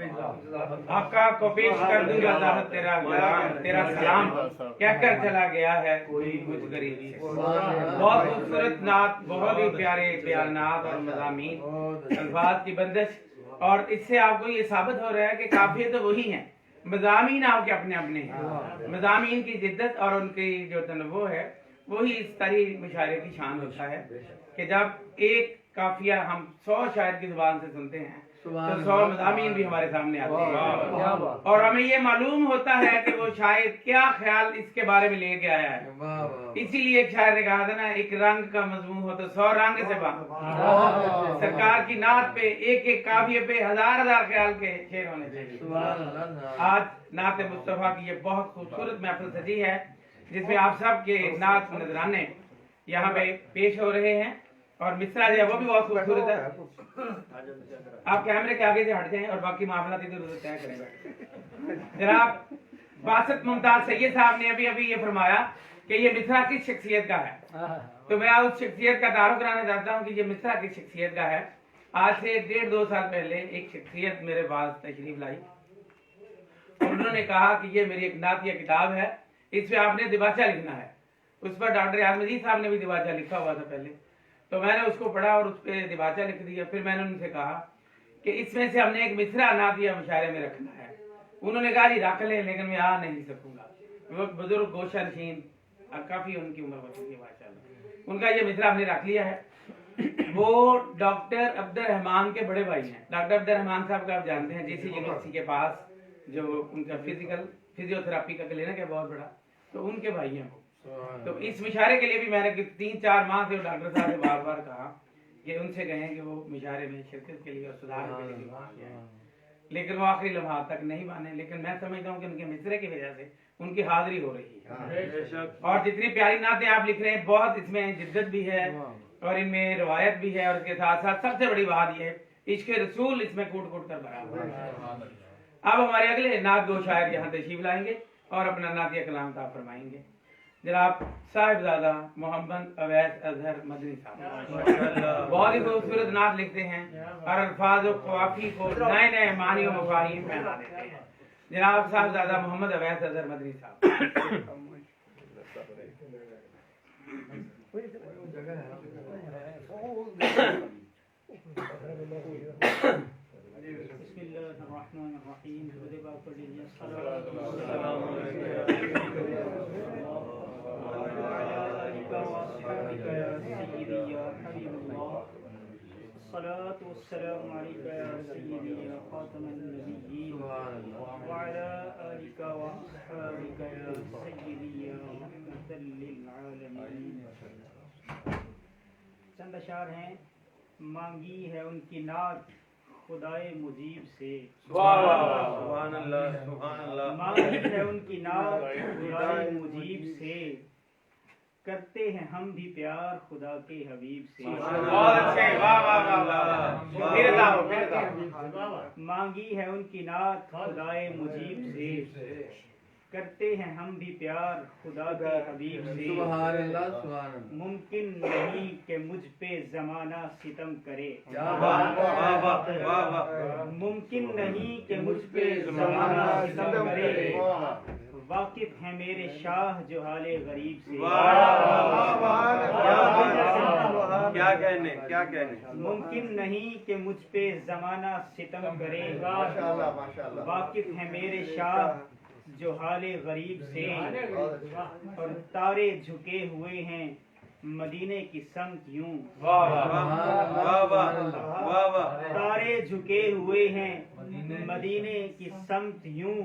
आका को पेश कर दूंगा जाहिद तेरा गुलाम, तेरा सलाम कह कर चला गया है कोई मुझ गरीब से। बहुत खूबसूरत नात, बहुत ही प्यारे बयानात और मज़ामीन, अल्फाज की बंदिश। और इससे आपको ये साबित हो रहा है कि काफिये तो वही हैं, मज़ामीन आपके अपने अपने हैं। मज़ामीन की जिद्दत और उनकी जो तनव्वु है वही इस तरह मुशायरे की शान होता है कि जब एक काफिया हम 100 शायर की जुबान से सुनते हैं तो 100 मज़ामीन भी हमारे सामने आते हैं और हमें ये मालूम होता है कि वो शायर क्या ख्याल इसके बारे में लेके आया है। इसीलिए एक शायर ने कहा था ना, एक रंग का मजमून हो तो 100 रंग से बात। सरकार की नात पे एक एक काफिये पे हजार हजार ख्याल के शेर होने चाहिए। आज नात मुस्तफा की ये बहुत खूबसूरत महफिल सजी है जिसमें आप सब के नात नजराने यहाँ पे पेश हो रहे हैं और मिसरा जो है वो भी बहुत खूबसूरत है। आप कैमरे के आगे से हट जाएं और बाकी मामला इधर उधर तय करें। जनाब बासत मुमताज सैयद साहब ने अभी अभी ये फरमाया कि ये मिसरा किस शख्सियत का है, तो मैं उस शख्सियत का तारुफ कराना चाहता हूँ कि ये मिसरा किस शख्सियत का है। आज से 1.5-2 साल पहले एक शख्सियत मेरे पास तशरीफ लाई, उन्होंने कहा कि ये मेरी एक नातिया किताब है, इसमें आपने दिबाचा लिखना है। उस पर डॉक्टर याद मजीद साहब ने भी दिबाचा लिखा हुआ था पहले, तो मैंने उसको पढ़ा और उस पर दिबाचा लिख दिया। फिर मैंने उनसे कहा कि इसमें से हमने एक मिसरा नातिया मुशायरे में रखना है। उन्होंने कहा जी रख ले, लेकिन मैं आ नहीं सकूंगा। वो बुजुर्ग गोशा नशीन, काफी उनकी उम्र हो चुकी है माशाल्लाह, उनका ये मिसरा हमने रख लिया है। वो डॉक्टर अब्दुर्रहमान के बड़े भाई हैं। डॉक्टर अब्दुर्रहमान साहब का आप जानते हैं, जीसी यूनिवर्सिटी के पास जो उनका फिजियोथेरापी का क्लिनिक है बहुत बड़ा, तो उनके भाई हैं वो। तो इस मुशायरे के लिए भी मैंने 3-4 माह से डॉक्टर साहब से बार बार कहा कि उनसे कहें कि वो मुशायरे में शिरकत के लिए और सुधार के लिए भी वहाँ गए, लेकिन वो आखिरी लम्हा तक नहीं माने। लेकिन मैं समझता हूँ कि उनके मिसरे की वजह से उनकी हाजिरी हो रही है। और जितनी प्यारी नातें आप लिख रहे हैं, बहुत इसमें जिद्दत भी है और इनमें रिवायत भी है, और इसके साथ साथ सबसे बड़ी बात ये इश्क रसूल इसमें कूट कूट कर भरा हुआ है। अब हमारे अगले नात गो शायर यहाँ तशरीफ लाएंगे और अपना नातिया कलाम ताब फरमाएंगे। जनाब साहिबजादा मोहम्मद अवैस अजहर मदनी साहब बहुत ही खूबसूरत नात लिखते हैं और अल्फाज और क़वाफ़ी को नए नए मानी और मफ़ाहीम में ला देते हैं। जनाब साहिबजादा मोहम्मद अवैस अजहर मदनी साहब। चंद अशार हैं। मांगी है उनकी नात खुदाए मुजीब से, सुभान अल्लाह सुभान अल्लाह। मांगी है उनकी नात खुदाए मुजीब से, करते हैं हम भी प्यार खुदा के हबीब से। बहुत अच्छे, वाह वाह वाह वाह। मेरे दाव मांगी है उनकी नात खुदाए मुजीब से, करते हैं हम भी प्यार खुदा के हबीब से। सुभान अल्लाह सुभान अल्लाह। मुमकिन नहीं कि मुझ पे जमाना सितम करे, मुमकिन नहीं कि मुझ पे जमाना सितम करे, वाकिफ है मेरे शाह जो हाले गरीब से। क्या कहने क्या कहने। मुमकिन नहीं कि मुझ पे जमाना सितम करे, माशाअल्लाह माशाअल्लाह। वाकिफ है मेरे शाह जो हाले गरीब से, और तारे झुके हुए हैं मदीने की समत यूं। तारे झुके हुए हैं मदीने की समत यूं,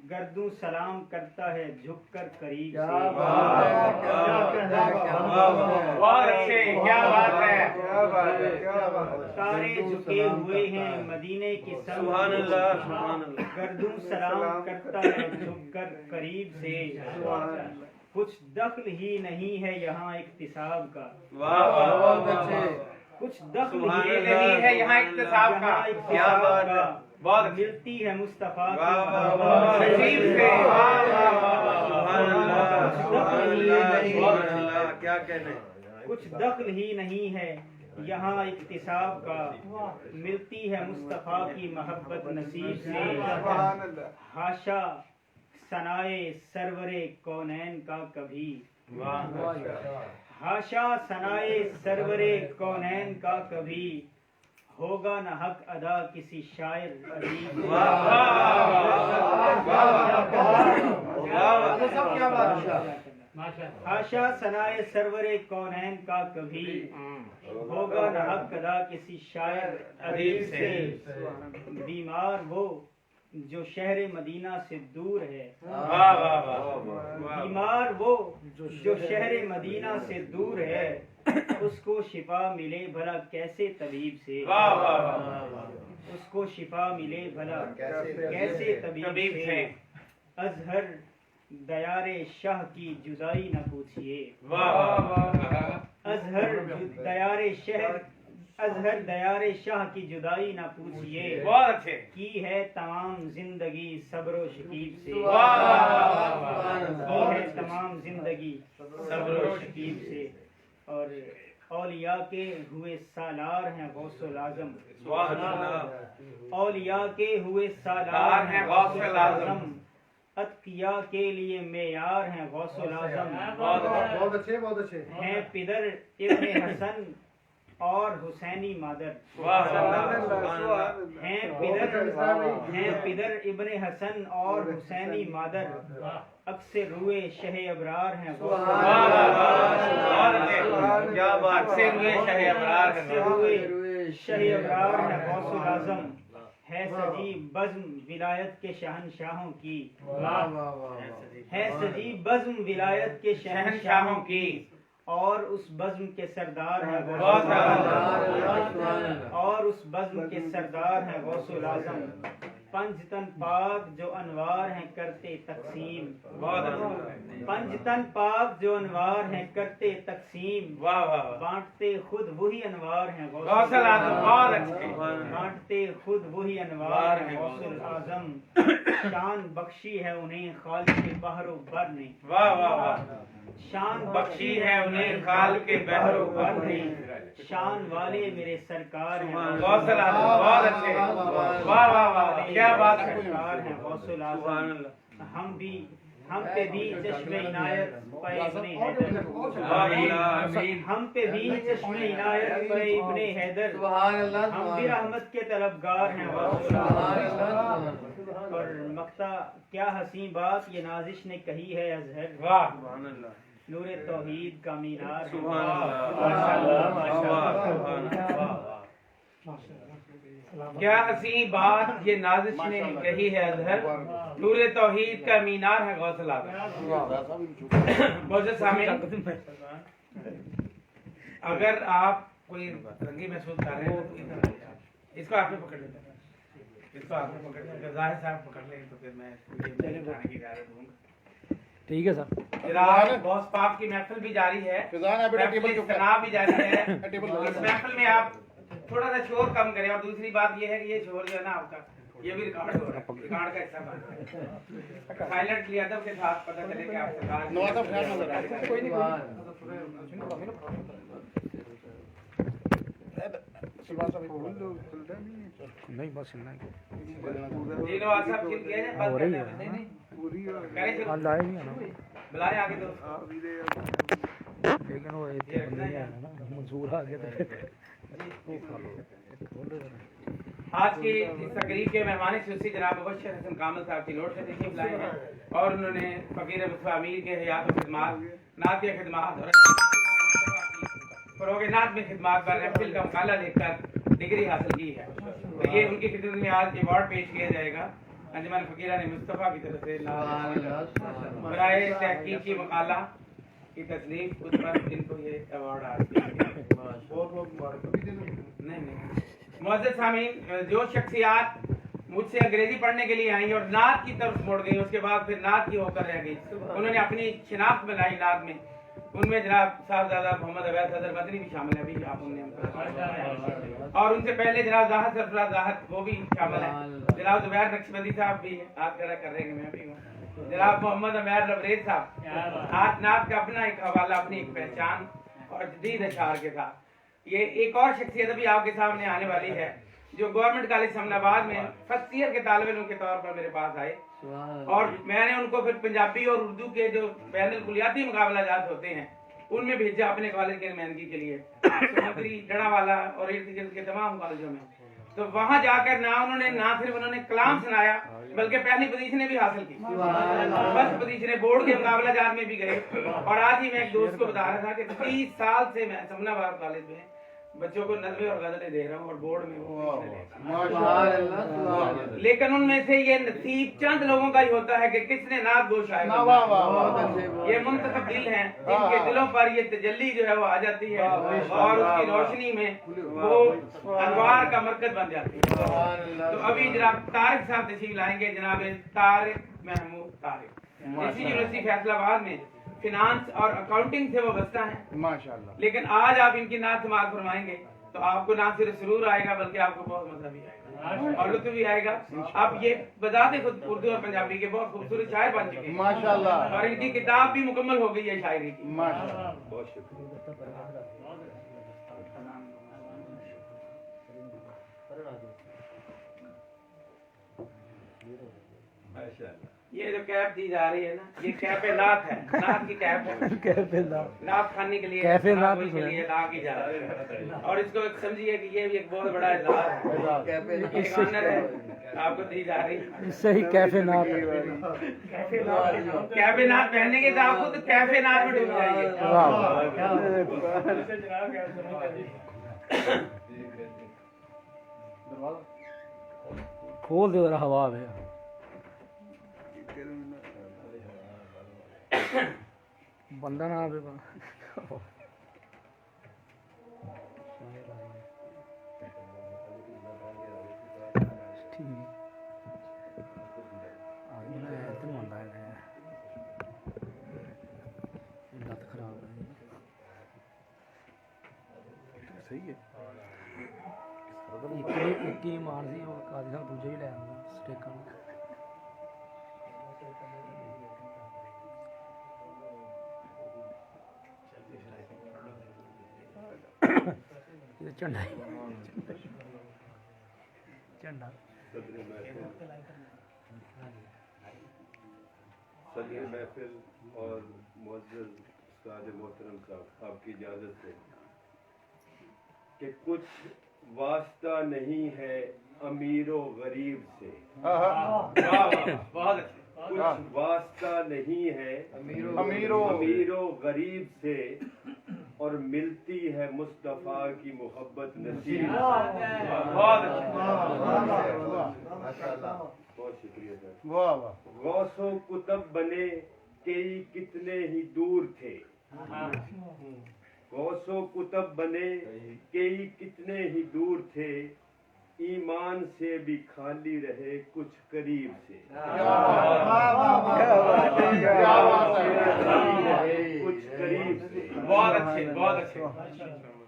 गर्दू सलाम करता है झुककर करीब से। बहुत अच्छे, क्या बात है। तारे झुके हुए हैं मदीने की समत, गर्दू सलाम करता है झुककर करीब से। कुछ दखल ही नहीं है यहाँ इक्तिसाब का वाह वाह बहुत अच्छे कुछ दखल सुभान ही अल्लाह। नहीं है यहाँ इक्तिसाब का यहाँ क्या इक्तिसाब बात का है। बहुत मिलती है मुस्तफा की वाह वाह मोहब्बत वाह नसीब से वाह वाह वाह सुभान अल्लाह सुभान अल्लाह सुभान अल्लाह क्या कहने कुछ दखल ही नहीं है यहाँ इक्तिसाब का मिलती है मुस्तफा की मोहब्बत नसीब से हाशा सनाए सरवरे कौनैन का कभी हाशा सनाए सरवरे कौनैन का कभी होगा न हक अदा किसी शायर अदीब हाशा सनाए सरवरे कौनैन का कभी होगा न हक अदा किसी शायर अदीब से बीमार वो जो शहर मदीना से दूर है वाह वाह वाह बीमार वो जो शहर मदीना से दूर है उसको शिफा मिले भला कैसे तबीब से वाह वाह वाह उसको शिफा मिले भला कैसे तबीब से अजहर दयारे शाह की जुदाई न पूछिए वाह वाह अजहर दयारे शाह की जुदाई न पूछिए बहुत अच्छे की है तमाम जिंदगी सब्र शकीब से वाह वाह वाह की है तमाम जिंदगी सब्र शकीब से और औलिया के हुए सालार हैं गौसुल आजम औलिया के हुए सालार हैं गौसुल आजम अतकिया के लिए मेयार हैं गौसुल आजम बहुत अच्छे हैं पिदर इब्ने हसन और हुसैनी मादर हैं पिदर इब्ने हसन और हुसैनी मादर अक्सर रुए शह अबरार हैं क्या बात से हुए शह अबरार शह अबरार हैं गौसुल आजम है सजी बज़्म विलायत के शहनशाहों की है सजी बज़्म विलायत के शहनशाहों की और उस बज़्म के सरदार हैं और उस बज़्म के सरदार हैं गौसुल आज़म पंजतन पाक जो अनवार हैं करते तकसीम पंजतन पाक जो अनवार हैं करते तकसीम वाह वाह बांटते खुद वही अनवार हैं गौसुल आज़म बहुत अच्छे बांटते खुद वही अनवार हैं गौसुल आज़म शान बख्शी है उन्हें खालिक बहरो बर ने वाह वाह वाह शान बख्शी है उन्हें खाल के बहरो बर ने शान वाले मेरे सरकार हैं गौसुल आज़म बहुत अच्छे वाह वाह वाह क्या बात है सरकार हैं गौसुल आज़म हम पे भी चश्मे इनायत पे इब्ने हैदर हम पे भी चश्मे इनायत पे इब्ने हैदर हम भी रहमत के तलबगार हैं और मक्ता क्या हसी बात ये नाजिश ने कही है अजहर वाह नूरे तौहीद का मीनार क्या हसी बात ये नाजिश ने कही है अजहर नूरे तौहीद का मीनार है गौसुल आज़म बहुत सामने अगर आप कोई तंगी महसूस कर रहे हैं तो इसको आप ही पकड़ लेते हैं इसको आप ही पकड़ लेते जाहिर साहब पकड़ लेंगे तो फिर मैं जाने की इजाजत दूंगा ठीक है सर फिलहाल बॉस पाक की महफिल भी जारी है तनाव भी जारी है इस महफिल में आप थोड़ा सा शोर कम करें और दूसरी बात ये है कि ये शोर जो है ना आपका ये भी रिकॉर्ड हो रहा है रिकॉर्ड का हिस्सा बन रहा है साइलेंट लिया था उसके साथ पता चले कि आप सरकार कोई नहीं बस तीनों आज सब ठीक किया जाए हो रही है नहीं लाए नहीं ना बुलाए आगे तो लेकिन वो नहीं है ना मंजूर आ गया आज की इस तकरीब के मेहमान खुसूसी जनाब मुबश्शिर हसन कामिल साहब की नोट से तशरीफ लाए हैं और उन्होंने फकीर मुस्तफा अमीर के हयात और खिदमात नातिया खिदमात और फरोग नात में खिदमात पर एफिल का मकाला लिखकर डिग्री हासिल की है तो ये उनकी खिदमत में आज अवार्ड पेश किया जाएगा अंजुमन फकीरान मुस्तफा की तरफ से बराए तहकीकी मकाला की तस्लीम उस पर इनको ये अवार्ड हासिल नहीं मुअज़्ज़ज़ सामीन जो शख्सियात मुझसे अंग्रेजी पढ़ने के लिए आई और नात की तरफ मुड़ गई, उसके बाद फिर नात की होकर रह गई। उन्होंने अपनी शिनाख्त बनाई नात में, उनमें जनाब साहबजादा मोहम्मद अवैस सदर मदनी भी शामिल है, अभी आप उनने, और उनसे पहले जनाब ज़ाहद सरफराज ज़ाहद वो भी शामिल है, जनाब जुबैर नक्शबंदी साहब भी हाथ खड़ा कर रहे हैं, मैं भी हूँ, जनाब मोहम्मद अमैर लबरेज साहब, हाथ नात का अपना एक हवाला, अपनी एक पहचान और जदीद अशार के साथ। ये एक और शख्सियत भी आपके सामने आने वाली है जो गवर्नमेंट कॉलेज समनाबाद में फर्स्ट ईयर के तालिब इल्म के तौर पर मेरे पास आए, और मैंने उनको फिर पंजाबी और उर्दू के जो बैनुल कुलियाती मुकाबला जात होते हैं उनमें भेजा अपने कॉलेज की नुमाइंदगी के लिए, सुमंत्री डड़ावाला और इर्द गिर्द के तमाम कॉलेजों में। तो वहां जाकर ना सिर्फ उन्होंने कलाम सुनाया बल्कि पहली पोजीशनें भी हासिल की, फर्स्ट पोजीशनें बोर्ड के मुकाबला जात में भी गए। और आज ही मैं एक दोस्त को बता रहा था कि 30 साल से मैं समनाबाद कॉलेज में बच्चों को नज़में और गज़लें दे रहा हूँ और बोर्ड में वो, लेकिन उनमें से ये नसीब चंद लोगों का ही होता है कि किसने नात गो शायर। ये मुंतखब दिल हैं जिनके दिलों पर ये तजल्ली जो है वो आ जाती है और उसकी रोशनी में वो अनवार का मरकज बन जाती है। तो अभी जनाब तारिक साहब तशरीफ लाएंगे, जनाब तारिक महमूद तारिक, इसी यूनिवर्सिटी फैसलाबाद में फिनांस और अकाउंटिंग से वो बचता है माशाल्लाह। लेकिन आज आप इनकी नात समाअत फरमाएंगे तो आपको ना सिर्फ सुरूर आएगा बल्कि आपको बहुत मजा भी आएगा और लुत्फ भी आएगा। आप ये बताते खुद उर्दू और पंजाबी के बहुत खूबसूरत शायर बन चुके हैं माशाल्लाह, और इनकी किताब भी मुकम्मल हो गई है शायरी की माशाल्लाह। बहुत शुक्रिया। ये जो कैप दी जा रही है ना, ये कैप नात है, नात की कैप है, कैप नात खाने के लिए, के लिए ला की जा रही है। और इसको एक समझिए कि ये भी एक बहुत बड़ा एजाज है, एक ऑनर है, आपको दी जा रही है। इससे ही कैफे नात पहनेंगे तो आपको तो कैफे नात में डूब जाएंगे। खोल दे रहा हवा है बंदा ना आवे सही है एक ही मार दी और काजी साहब दूजे ही ले आऊंगा स्टेक झंडा झंडा सदर महफिल और मुअज़्ज़ज़ उस्ताद मोहतरम साहब, आपकी इजाज़त से कि कुछ वास्ता नहीं है अमीरो गरीब से, कुछ वास्ता नहीं है अमीरो गरीब से, और मिलती है मुस्तफा की मोहब्बत नसीब। बहुत शुक्रिया सर। गौसो कुतब बने कई कितने ही दूर थे, गौसो कुतब बने कई कितने ही दूर थे, ईमान से भी खाली रहे कुछ करीब से, कुछ करीब से। बहुत अच्छे, बहुत अच्छे।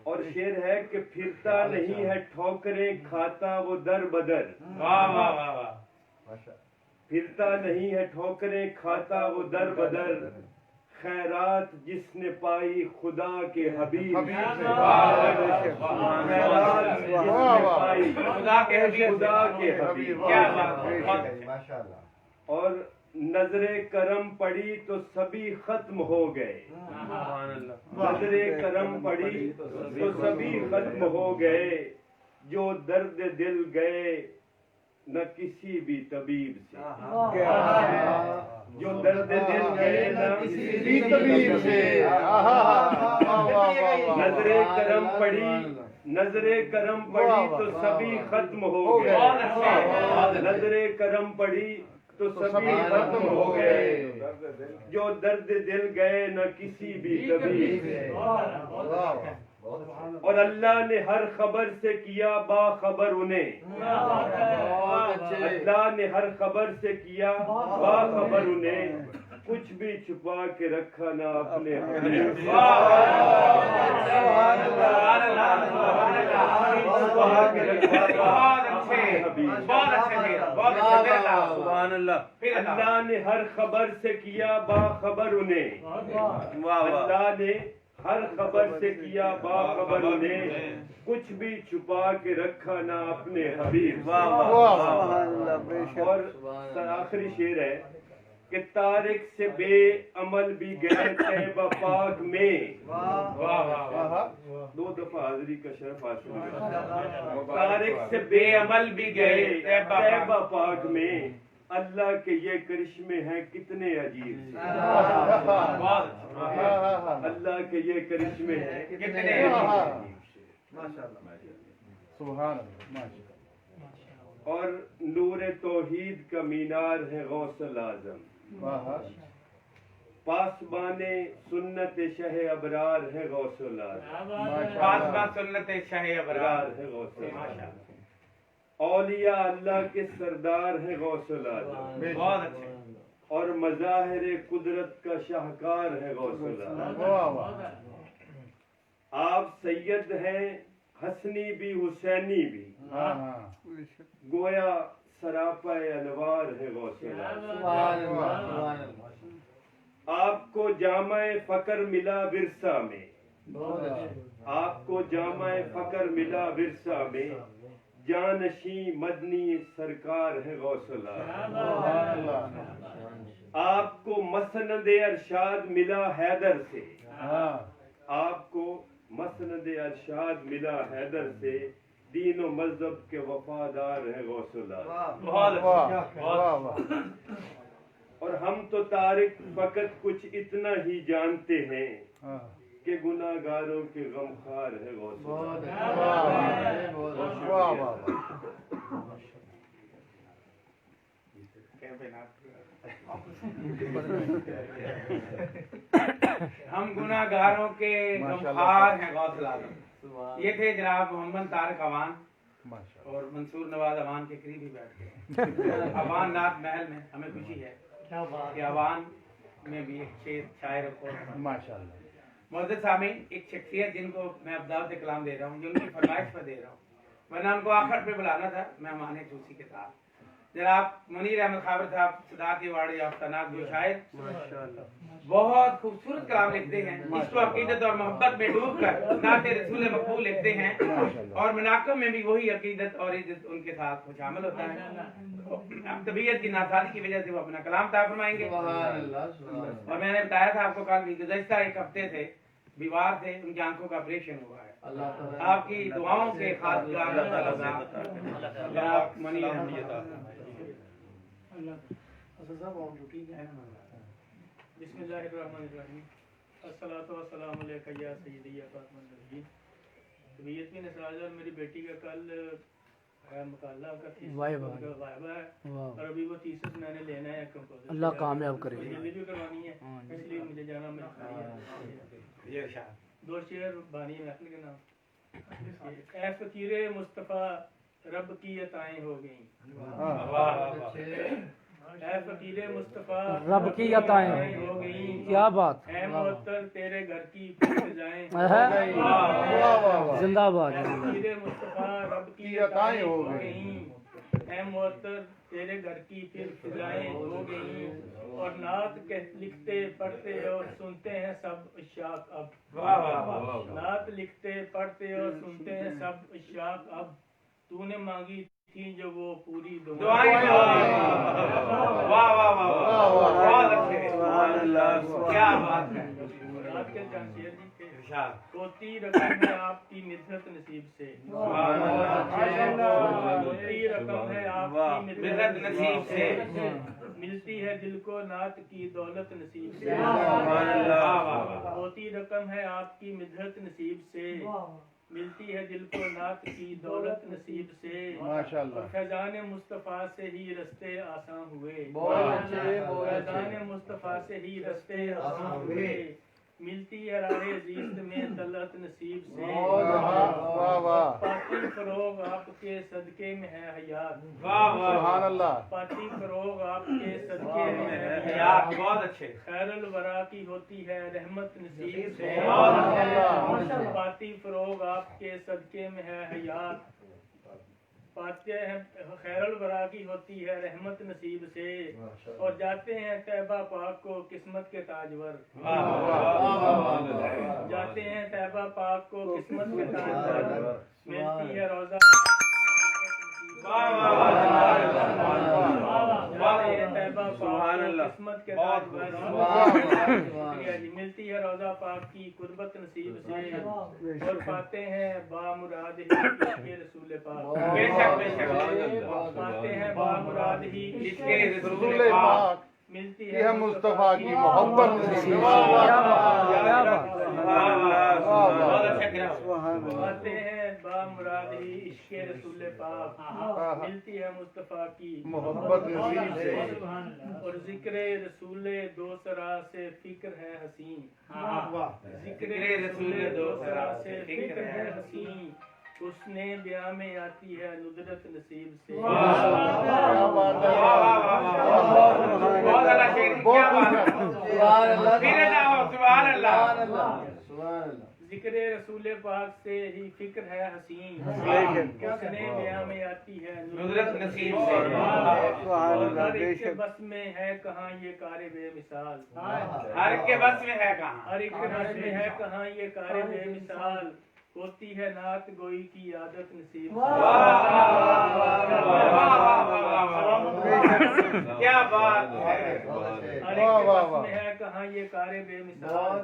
और शेर है कि फिरता नहीं है ठोकरें खाता वो दर बदर, वाह वाह वाह वाह। फिरता नहीं है ठोकरें खाता वो दर बदर, खैरात जिसने पाई खुदा के हबीब से, खैरात जिसने पाई खुदा के हबीब, क्या बात। और नजरे करम पड़ी तो सभी खत्म हो गए, नजरे करम पड़ी तो सभी खत्म हो गए, जो दर्द दिल गए न किसी भी तबीब से, जो दर्द दिल गए न किसी भी तबीब से। नजरे करम पड़ी, नजरे करम पड़ी तो सभी खत्म हो गए, नजरे करम पड़ी तो सभी खत्म हो गए, जो दर्द दिल गए न किसी भी तबीब से। اور اللہ نے ہر خبر سے کیا باخبر انہیں. اللہ نے ہر خبر سے کیا باخبر انہیں, کچھ بھی چھپا کے رکھا نہ اپنے حبیب. اللہ نے ہر خبر سے کیا باخبر انہیں, اللہ نے ہر خبر سے کیا باخبر انہیں, کچھ بھی چھپا کے رکھا نہ اپنے حبیب. اور آخری شعر ہے کہ تارک سے بے عمل بھی گئے طیبہ پاک میں. دو دفعہ حاضری کا شرف حاصل ہے. تارک سے بے عمل بھی گئے طیبہ پاک میں, اللہ کے یہ کرشمے ہیں کتنے عجیب سے. اللہ کے یہ کرشمے ہیں کتنے عجیب سے. اور نور توحید کا مینار ہے غوث الاعظم, پاسبان سنت شہ ابرار ہے غوث الاعظم. پاسبان سنت شہ ابرار ہے غوث الاعظم. اولیاء اللہ کے سردار ہیں غوث الاعظم. بہت اچھے. اور مظاہر قدرت کا شاہکار ہے غوث الاعظم. آپ سید ہیں حسنی بھی حسینی بھی, گویا سراپا انوار ہے غوث الاعظم. آپ کو جامع فقر ملا ورثہ میں, آپ کو جامع فقر ملا ورثہ میں, جانشیں مدنی سرکار ہے غوث الاعظم. آپ کو مسند ارشاد ملا حیدر سے, آپ کو مسند ارشاد ملا حیدر سے, دین و مذہب کے وفادار ہے غوث الاعظم. اور ہم تو طارق فقط کچھ اتنا ہی جانتے ہیں کہ گناہ گاروں کے غمخوار ہے غوث ہم گناہ گاروں کے غمخوار ہیں غوث الاعظم. یہ تھے جناب محمد طارق اوان, اور منصور نواز اوان کے قریب ہی بیٹھ گئے. اوان نعت محل میں ہمیں خوشی ہے کہ اوان میں بھی ایک شاعر ماشاءاللہ. معزز سامعین, ایک شخصیت جن کو میں ابدال سے کلام دے رہا ہوں, جن کی فرمائش پر دے رہا ہوں, میں نے ان کو آخر پہ بلانا تھا مہمان خصوصی کے ساتھ. جناب منیر احمد خابر صاحب, صداقت ایوارڈ یافتہ ناز جو شاعر, بہت خوبصورت کلام لکھتے ہیں. اس کو عقیدت اور محبت میں ڈوب کر نعت رسول مقبول لکھتے ہیں, اور مناقب میں بھی وہی عقیدت اور عزت ان کے ساتھ شامل ہوتا ہے. طبیعت کی ناسازی کی وجہ سے وہ اپنا کلام طے فرمائیں گے. اور میں نے بتایا تھا آپ کو کل بھی, گزشتہ ایک ہفتے سے بیمار تھے, ان کی آنکھوں کا آپریشن ہوا ہے. آپ کی دعاؤں سے خاص بسم اللہ الرحمن الرحیم. الصلاۃ والسلام علیکہ یا سیدی یا فاطمہ النبیین. طبیعت میں نسراج اور میری بیٹی کا کل مطالعہ کا وائبہ ہے, اور ابھی وہ تیسرا میں نے لینا ہے کمپوزر. اللہ کامیاب کرے. جلدی بھی کروانی ہے, اس لیے مجھے جانا مجبوری ہے. دو شعر بانی محفل کے نام. اے فقیر مصطفیٰ رب کی عطائیں ہو گئیں, اے فقیر مصطفیٰ رب کی عطائیں ہو گئیں, کیا بات. اے معطر تیرے گھر کی فضائیں زندہ باد. فقیر مصطفیٰ رب کی عطائیں ہو گئیں, اے معطر تیرے گھر کی پھر فضائیں ہو گئیں. اور نعت لکھتے پڑھتے اور سنتے ہیں سب عشاق اب. نعت لکھتے پڑھتے اور سنتے ہیں سب عشاق اب. تو نے مانگی تھی جو وہ پوری دعائیں. کیا بات ہے. ہوتی رقم ہے آپ کی مدحت نصیب سے, ہوتی رقم ہے آپ کی مدحت نصیب سے, ملتی ہے دل کو نعت کی دولت نصیب سے. ہوتی رقم ہے آپ کی مدحت نصیب سے, ملتی ہے دل کو نعت کی دولت نصیب سے. فیضان مصطفیٰ سے ہی رستے آسان ہوئے, فیضان مصطفیٰ سے ہی رستے آسان ہوئے. मिलती है राहे जीत में तलत नसीब से। वाह वाह पाती फरोग आपके सदके में है हयात। वाह वाह सुभान अल्लाह पाती फरोग आपके सदके में है यार हयात। बहुत अच्छे। खैरुल वरा की होती है रहमत नसीब से। माशाअल्लाह। पाती फरोग आपके सदके में है हयात। पाते हैं खैरुल वरा की होती है रहमत नसीब से। और जाते हैं तैबा पाक को किस्मत के ताजवर। जाते हैं तैबा पाक को किस्मत के ताजवर। मिलती है रोजा तैबा पाक को किस्मत के ताजवर। शुक्रिया जी। मिलती है रोजा पाक की कुर्बत नसीब से। और पाते हैं बामुराद ही इसके रसूल पाक। बेशक बेशक पाते हैं बामुराद ही इसके रसूल पाक मिलती ये है मुस्तफा की मोहब्बत नसीब। बहुत अच्छा गिरा। पाते हैं बामुराद ही इश्क़े रसूल पाक। मिलती है मुस्तफा की मोहब्बत नसीब से। और जिक्र रसूल दो सरा से फिक्र है हसीन। जिक्र रसूल दो सरा से फिक्र है हसीन। उसने ब्याह में आती है नुदरत नसीब से। बहुत अल्लाह शेर क्या बात है। फिर जाओ सुभान अल्लाह। जिक्र रसूल पाक से ही फिक्र है हसीन। उसने ब्याह में आती है नुदरत नसीब से। हर एक के बस में है कहाँ ये कारे बेमिसाल। हर के बस में है कहाँ। हर एक के बस में है कहाँ ये कारे बेमिसाल। होती है नात गोई की आदत नसीब। क्या बात है। हर एक के बस में है कहाँ ये कारे बेमिसाल।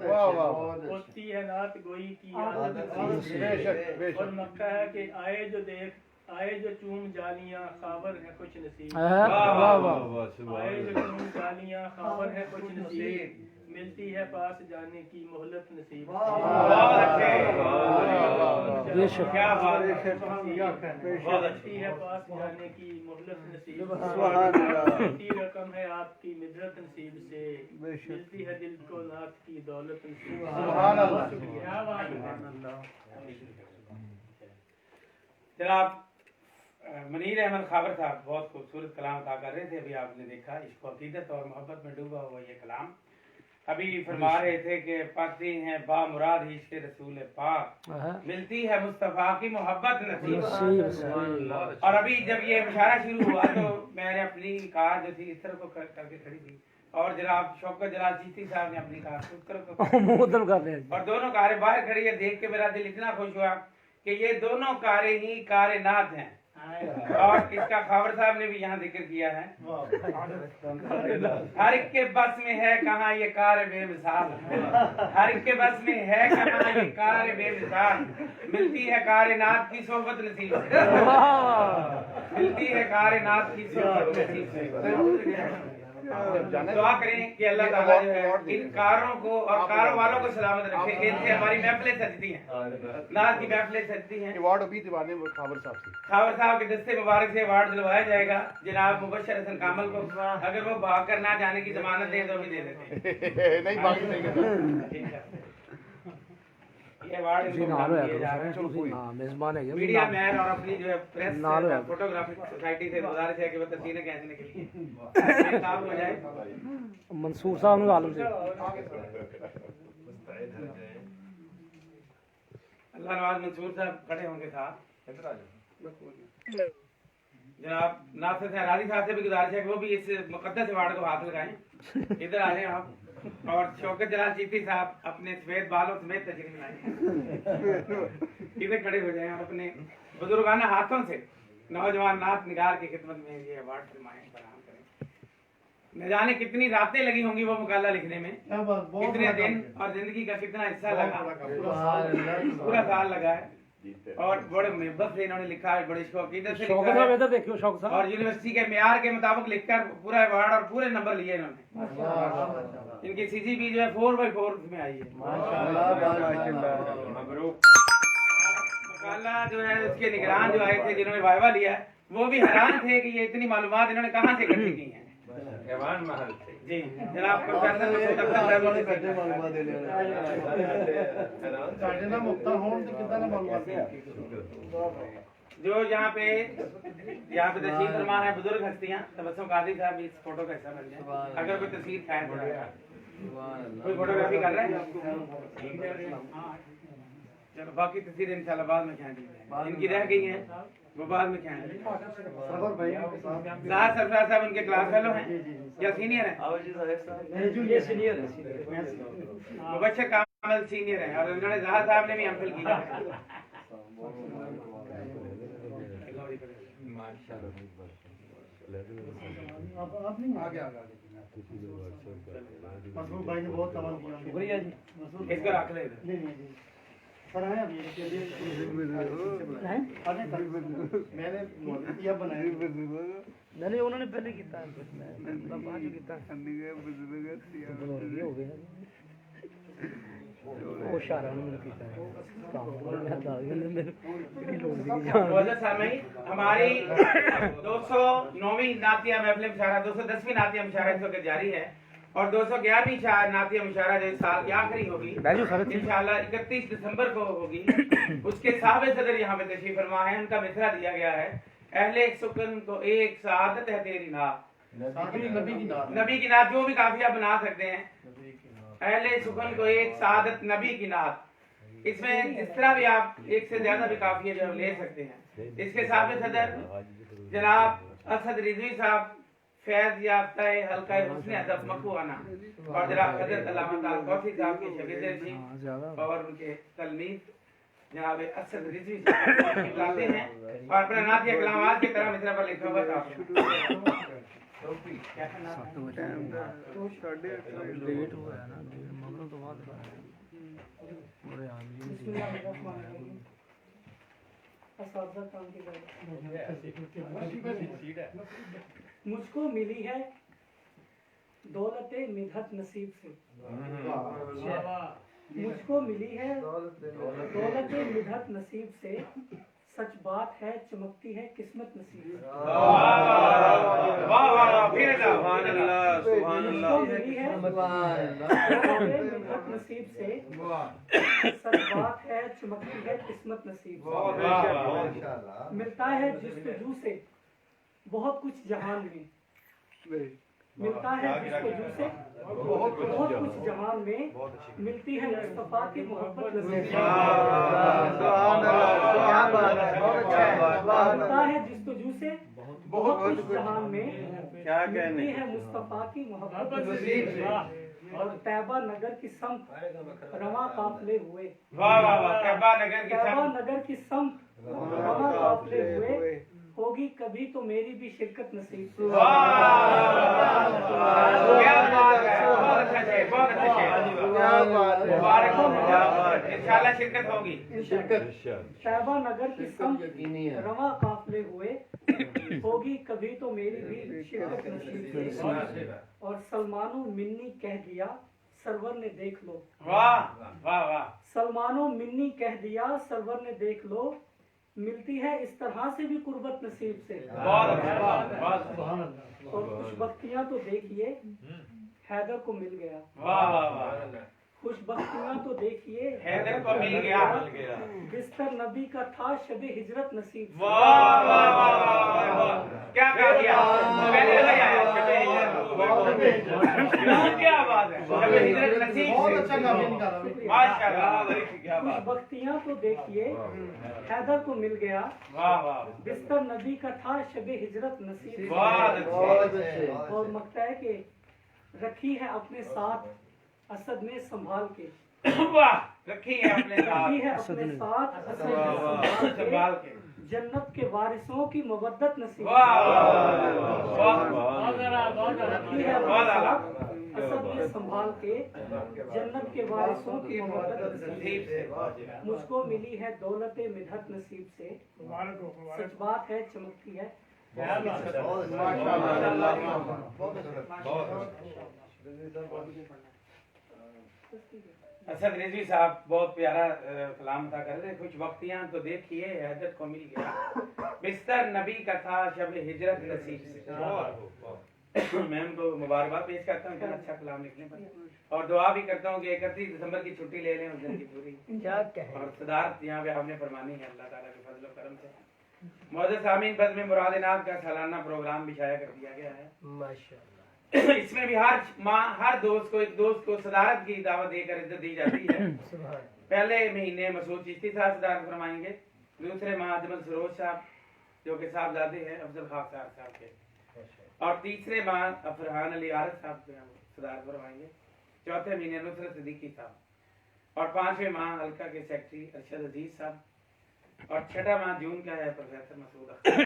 होती है नात गोई की आदत नसीब से। और मक्का है कि आए जो चूम जालियां खावर है कुछ नसीब। आए जो चूम जालियां खावर है कुछ नसीब। मिलती है पास जाने की मोहलत नसीब। क्या बात है। मिलती है पास जाने की मोहलत नसीब। मिलती रकम है आपकी मिदरत नसीब से। मिलती है दिल को नात की दौलत नसीब से। जनाब मनीर अहमद खाबर साहब बहुत खूबसूरत कलाम अदा कर रहे थे। अभी आपने देखा इश्क अकीदत और मोहब्बत में डूबा हुआ ये कलाम। अभी फरमा रहे थे कि पाती हैं बामुराद ही इश्क़ रसूल पाक। मिलती है मुस्तफा की मोहब्बत नसीब। और अभी जब ये मुशायरा शुरू हुआ तो मैंने अपनी कार जो थी इस तरह को करके खड़ी थी और जनाब शौकत जलाल चिश्ती साहब ने अपनी कार उस तरह को और दोनों कारें बाहर खड़ी है। देख के मेरा दिल इतना खुश हुआ कि ये दोनों कारें ही कारे नात हैं। और इसका खावर साहब ने भी यहाँ जिक्र किया है। हर एक के बस में है कहाँ ये कार बेमिसाल। हर एक के बस में है कहाँ ये कार बेमिसाल। मिलती है कायनात की सोहबत नसीब से। मिलती है कायनात की सोहबत नसीब से। दुआ करें कि अल्लाह ताला जो है इन कारों को और कारों वालों को सलामत रखे। इनसे हमारी महफिलें सजती हैं। नात की महफिलें सजती हैं। अवार्ड अभी दिवाने खावर साहब से। खावर साहब के दस्ते मुबारक से अवार्ड दिलवाया जाएगा जनाब मुबशर हसन कामल को। अगर वो भाग कर ना जाने की जमानत दें तो भी दे देते हैं। नहीं बाकी नहीं। ठीक है। ये अवार्ड इनको दिए जा रहे हैं। मीडिया मैन और अपनी जो है प्रेस फोटोग्राफिक सोसाइटी से गुजारिश है कि वो तस्वीरें खींचने के लिए काम हो जाए। मंसूर साहब ने आलम से अल्लाह नवाज मंसूर साहब खड़े होंगे साथ। जनाब नासिर सहरानी साहब से भी गुजारिश है कि वो भी इस मुकद्दस अवार्ड को हाथ लगाएं। इधर आ जाए आप। और शौकत जलाल चिश्ती साहब अपने सफेद बालों समेत तशरीफ लाए। इधर खड़े हो जाए अपने बुजुर्गाना हाथों से नौजवान नात निगार की खिदमत में ये अवार्ड फरमाएं फराहम करें। न जाने कितनी रातें लगी होंगी वो मुकाला लिखने में, कितने दिन और जिंदगी का कितना हिस्सा लगा। पूरा साल लगा है और बड़े मुहब्बत से इन्होंने लिखा है, बड़े शौकीदत से लिखा है और यूनिवर्सिटी के मेयार के मुताबिक लिखकर पूरा अवार्ड और पूरे नंबर लिए इन्होंने। इनकी CGP जो है 4/4 में आई है। मुकाला जो है उसके निगरान जो आए थे जिन्होंने वाइवा लिया वो भी हैरान थे कि ये इतनी मालूमात इन्होंने कहाँ से इकट्ठी की हैं। ऐवान महल जी जनाब प्रोफेसर मसूद अख्तर साहब ने बैठे मालूमात दे ਸਾਡੇ ਨਾਲ ਮੁਕਤਾ ਹੋਣ ਤੇ ਕਿੱਦਾਂ ਨਾ ਮਾਲੂਮਾਤ जो यहाँ पे तशरीफ फरमा है बुजुर्ग हस्तियाँ तबस्सुम कादरी साहब इस फोटो का हिस्सा बन जाए अगर कोई तस्वीर खैर कोई फोटोग्राफी कर रहे हैं चलो बाकी तस्वीर इंशाल्लाह बाद में खींच इनकी रह गई हैं वो बाद में खींच सरफराज साहब उनके क्लास फेलो हैं या सीनियर हैं ये सीनियर है मुबशर कामल सीनियर हैं और उन्होंने जहाज साहब ने भी एमफिल किया मसूद भाई ने बहुत कमाल किया शुक्रिया जी इसको रख ले नहीं नहीं जी सर आए अभी मैंने किया बनाया नहीं उन्होंने पहले किया बाद में किया वो शारा उन्होंने किया हमारी 209वीं नातिया महफिल मुशायरा 210वीं नातिया मुशायरा इस वक्त जारी है और 211वीं नातिया मुशायरा जो इस साल की आखिरी होगी इंशाल्लाह 31 दिसंबर को होगी उसके साहब सदर यहाँ पे तशरीफ फरमा है उनका मिसरा दिया गया है अहले सुकन को एक सादत है तेरी नात नबी की नात जो भी काफिया बना सकते हैं अहले सुकन को एक सादत नबी की नात इसमें इस तरह भी आप एक से ज्यादा भी काफिया जो ले सकते हैं इसके साहब सदर जनाब असद रिजवी साहब फैज याफ्ता हल्का हुस्न अदब मखुआना और जनाब हजरत अल्लामा ताल कौसी साहब के शागिर्द थी और उनके तलमीज जनाब असद रिजवी साहब लाते हैं और अपना नातिया कलामात की तरह मिसरा पर लिखा हुआ था मुझको मिली है दौलत मिधत नसीब से मुझको मिली है दौलत मिधत नसीब से सच बात है चमकती है किस्मत नसीब से मुझको मिली है दौलत मिधत नसीब से सच बात है चमकती है किस्मत नसीब से मिलता है जुस्तजू से बहुत कुछ जहान में मिलता है जुस्तजू से बहुत कुछ जहान में मिलती है मुस्तफा की मोहब्बत मिलता है जुस्तजू से बहुत कुछ जहान में मिलती है मुस्तफा की मोहब्बत और तैबा नगर की समत रवा काफले हुए तैबा नगर की समत रवा काफले हुए होगी कभी तो मेरी भी शिरकत नसीब इंशाल्लाह शिरकत होगी तैबा नगर की समत रवा काफले हुए होगी कभी तो मेरी भी शिरकत नसीब और सलमानो मिन्नी कह दिया सरवर ने देख लो वाह वाह वाह सलमानो मिन्नी कह दिया सरवर ने देख लो मिलती है इस तरह से भी कुर्बत नसीब से और खुशबख्तियाँ तो देखिए हैदर को मिल गया खुशबख्तियाँ तो देखिए हैदर को मिल गया बिस्तर नबी का था शबे हिजरत नसीब से क्या कहा गया क्या बात है शबे हिजरत नसीब बहुत अच्छा काम निकाला माशाल्लाह खुशबख्तियाँ तो देखिए हैदर को मिल गया बिस्तर नबी का था शबे हिजरत नसीब और मकता है कि रखी है अपने साथ असद में संभाल के वाह रखी है अपने साथ संभाल के जन्नत के वारिसों की मोहब्बत नसीब रखी है असद में संभाल के जन्नत के वारिसों की मोहब्बत नसीब से मुझको मिली है दौलत मिधत नसीब से सच बात है चमकती है असद रिजवी साहब बहुत प्यारा कलाम था कर रहे कुछ वक्तियां तो देखिए हैदर को मिल गया बिस्तर नबी का था शब हिजरत नसीब से मैं उनको मुबारकबाद पेश करता हूँ इतना अच्छा कलाम लिखने पर, और दुआ भी करता हूँ कि 31 दिसंबर की छुट्टी ले लें उस दिन की पूरी। और सदारत यहाँ पे आपने फरमानी है अल्लाह ताला के फजल और करम से। मौजूद सामीन बज़्म मुराद नात का सालाना प्रोग्राम बिछाया कर दिया गया है माशाअल्लाह। इसमें भी हर माह हर दोस्त को एक दोस्त को सदारत की दावत देकर इज्जत दी जाती है। पहले महीने मसूद चिश्ती साहब सदारत फरमाएंगे, दूसरे माह अजमल सरोज साहब जो कि साहबजादे हैं अफजल खान साहब के, और तीसरे माह फरहान अली आरफ साहब सदारत फरमाएंगे, चौथे महीने नुसरत सिद्दीकी साहब, और 5वें माह हल्का के सेक्रेटरी अरशद अजीज साहब, और 6वां माह जून का है प्रोफेसर मसूद अख्तर।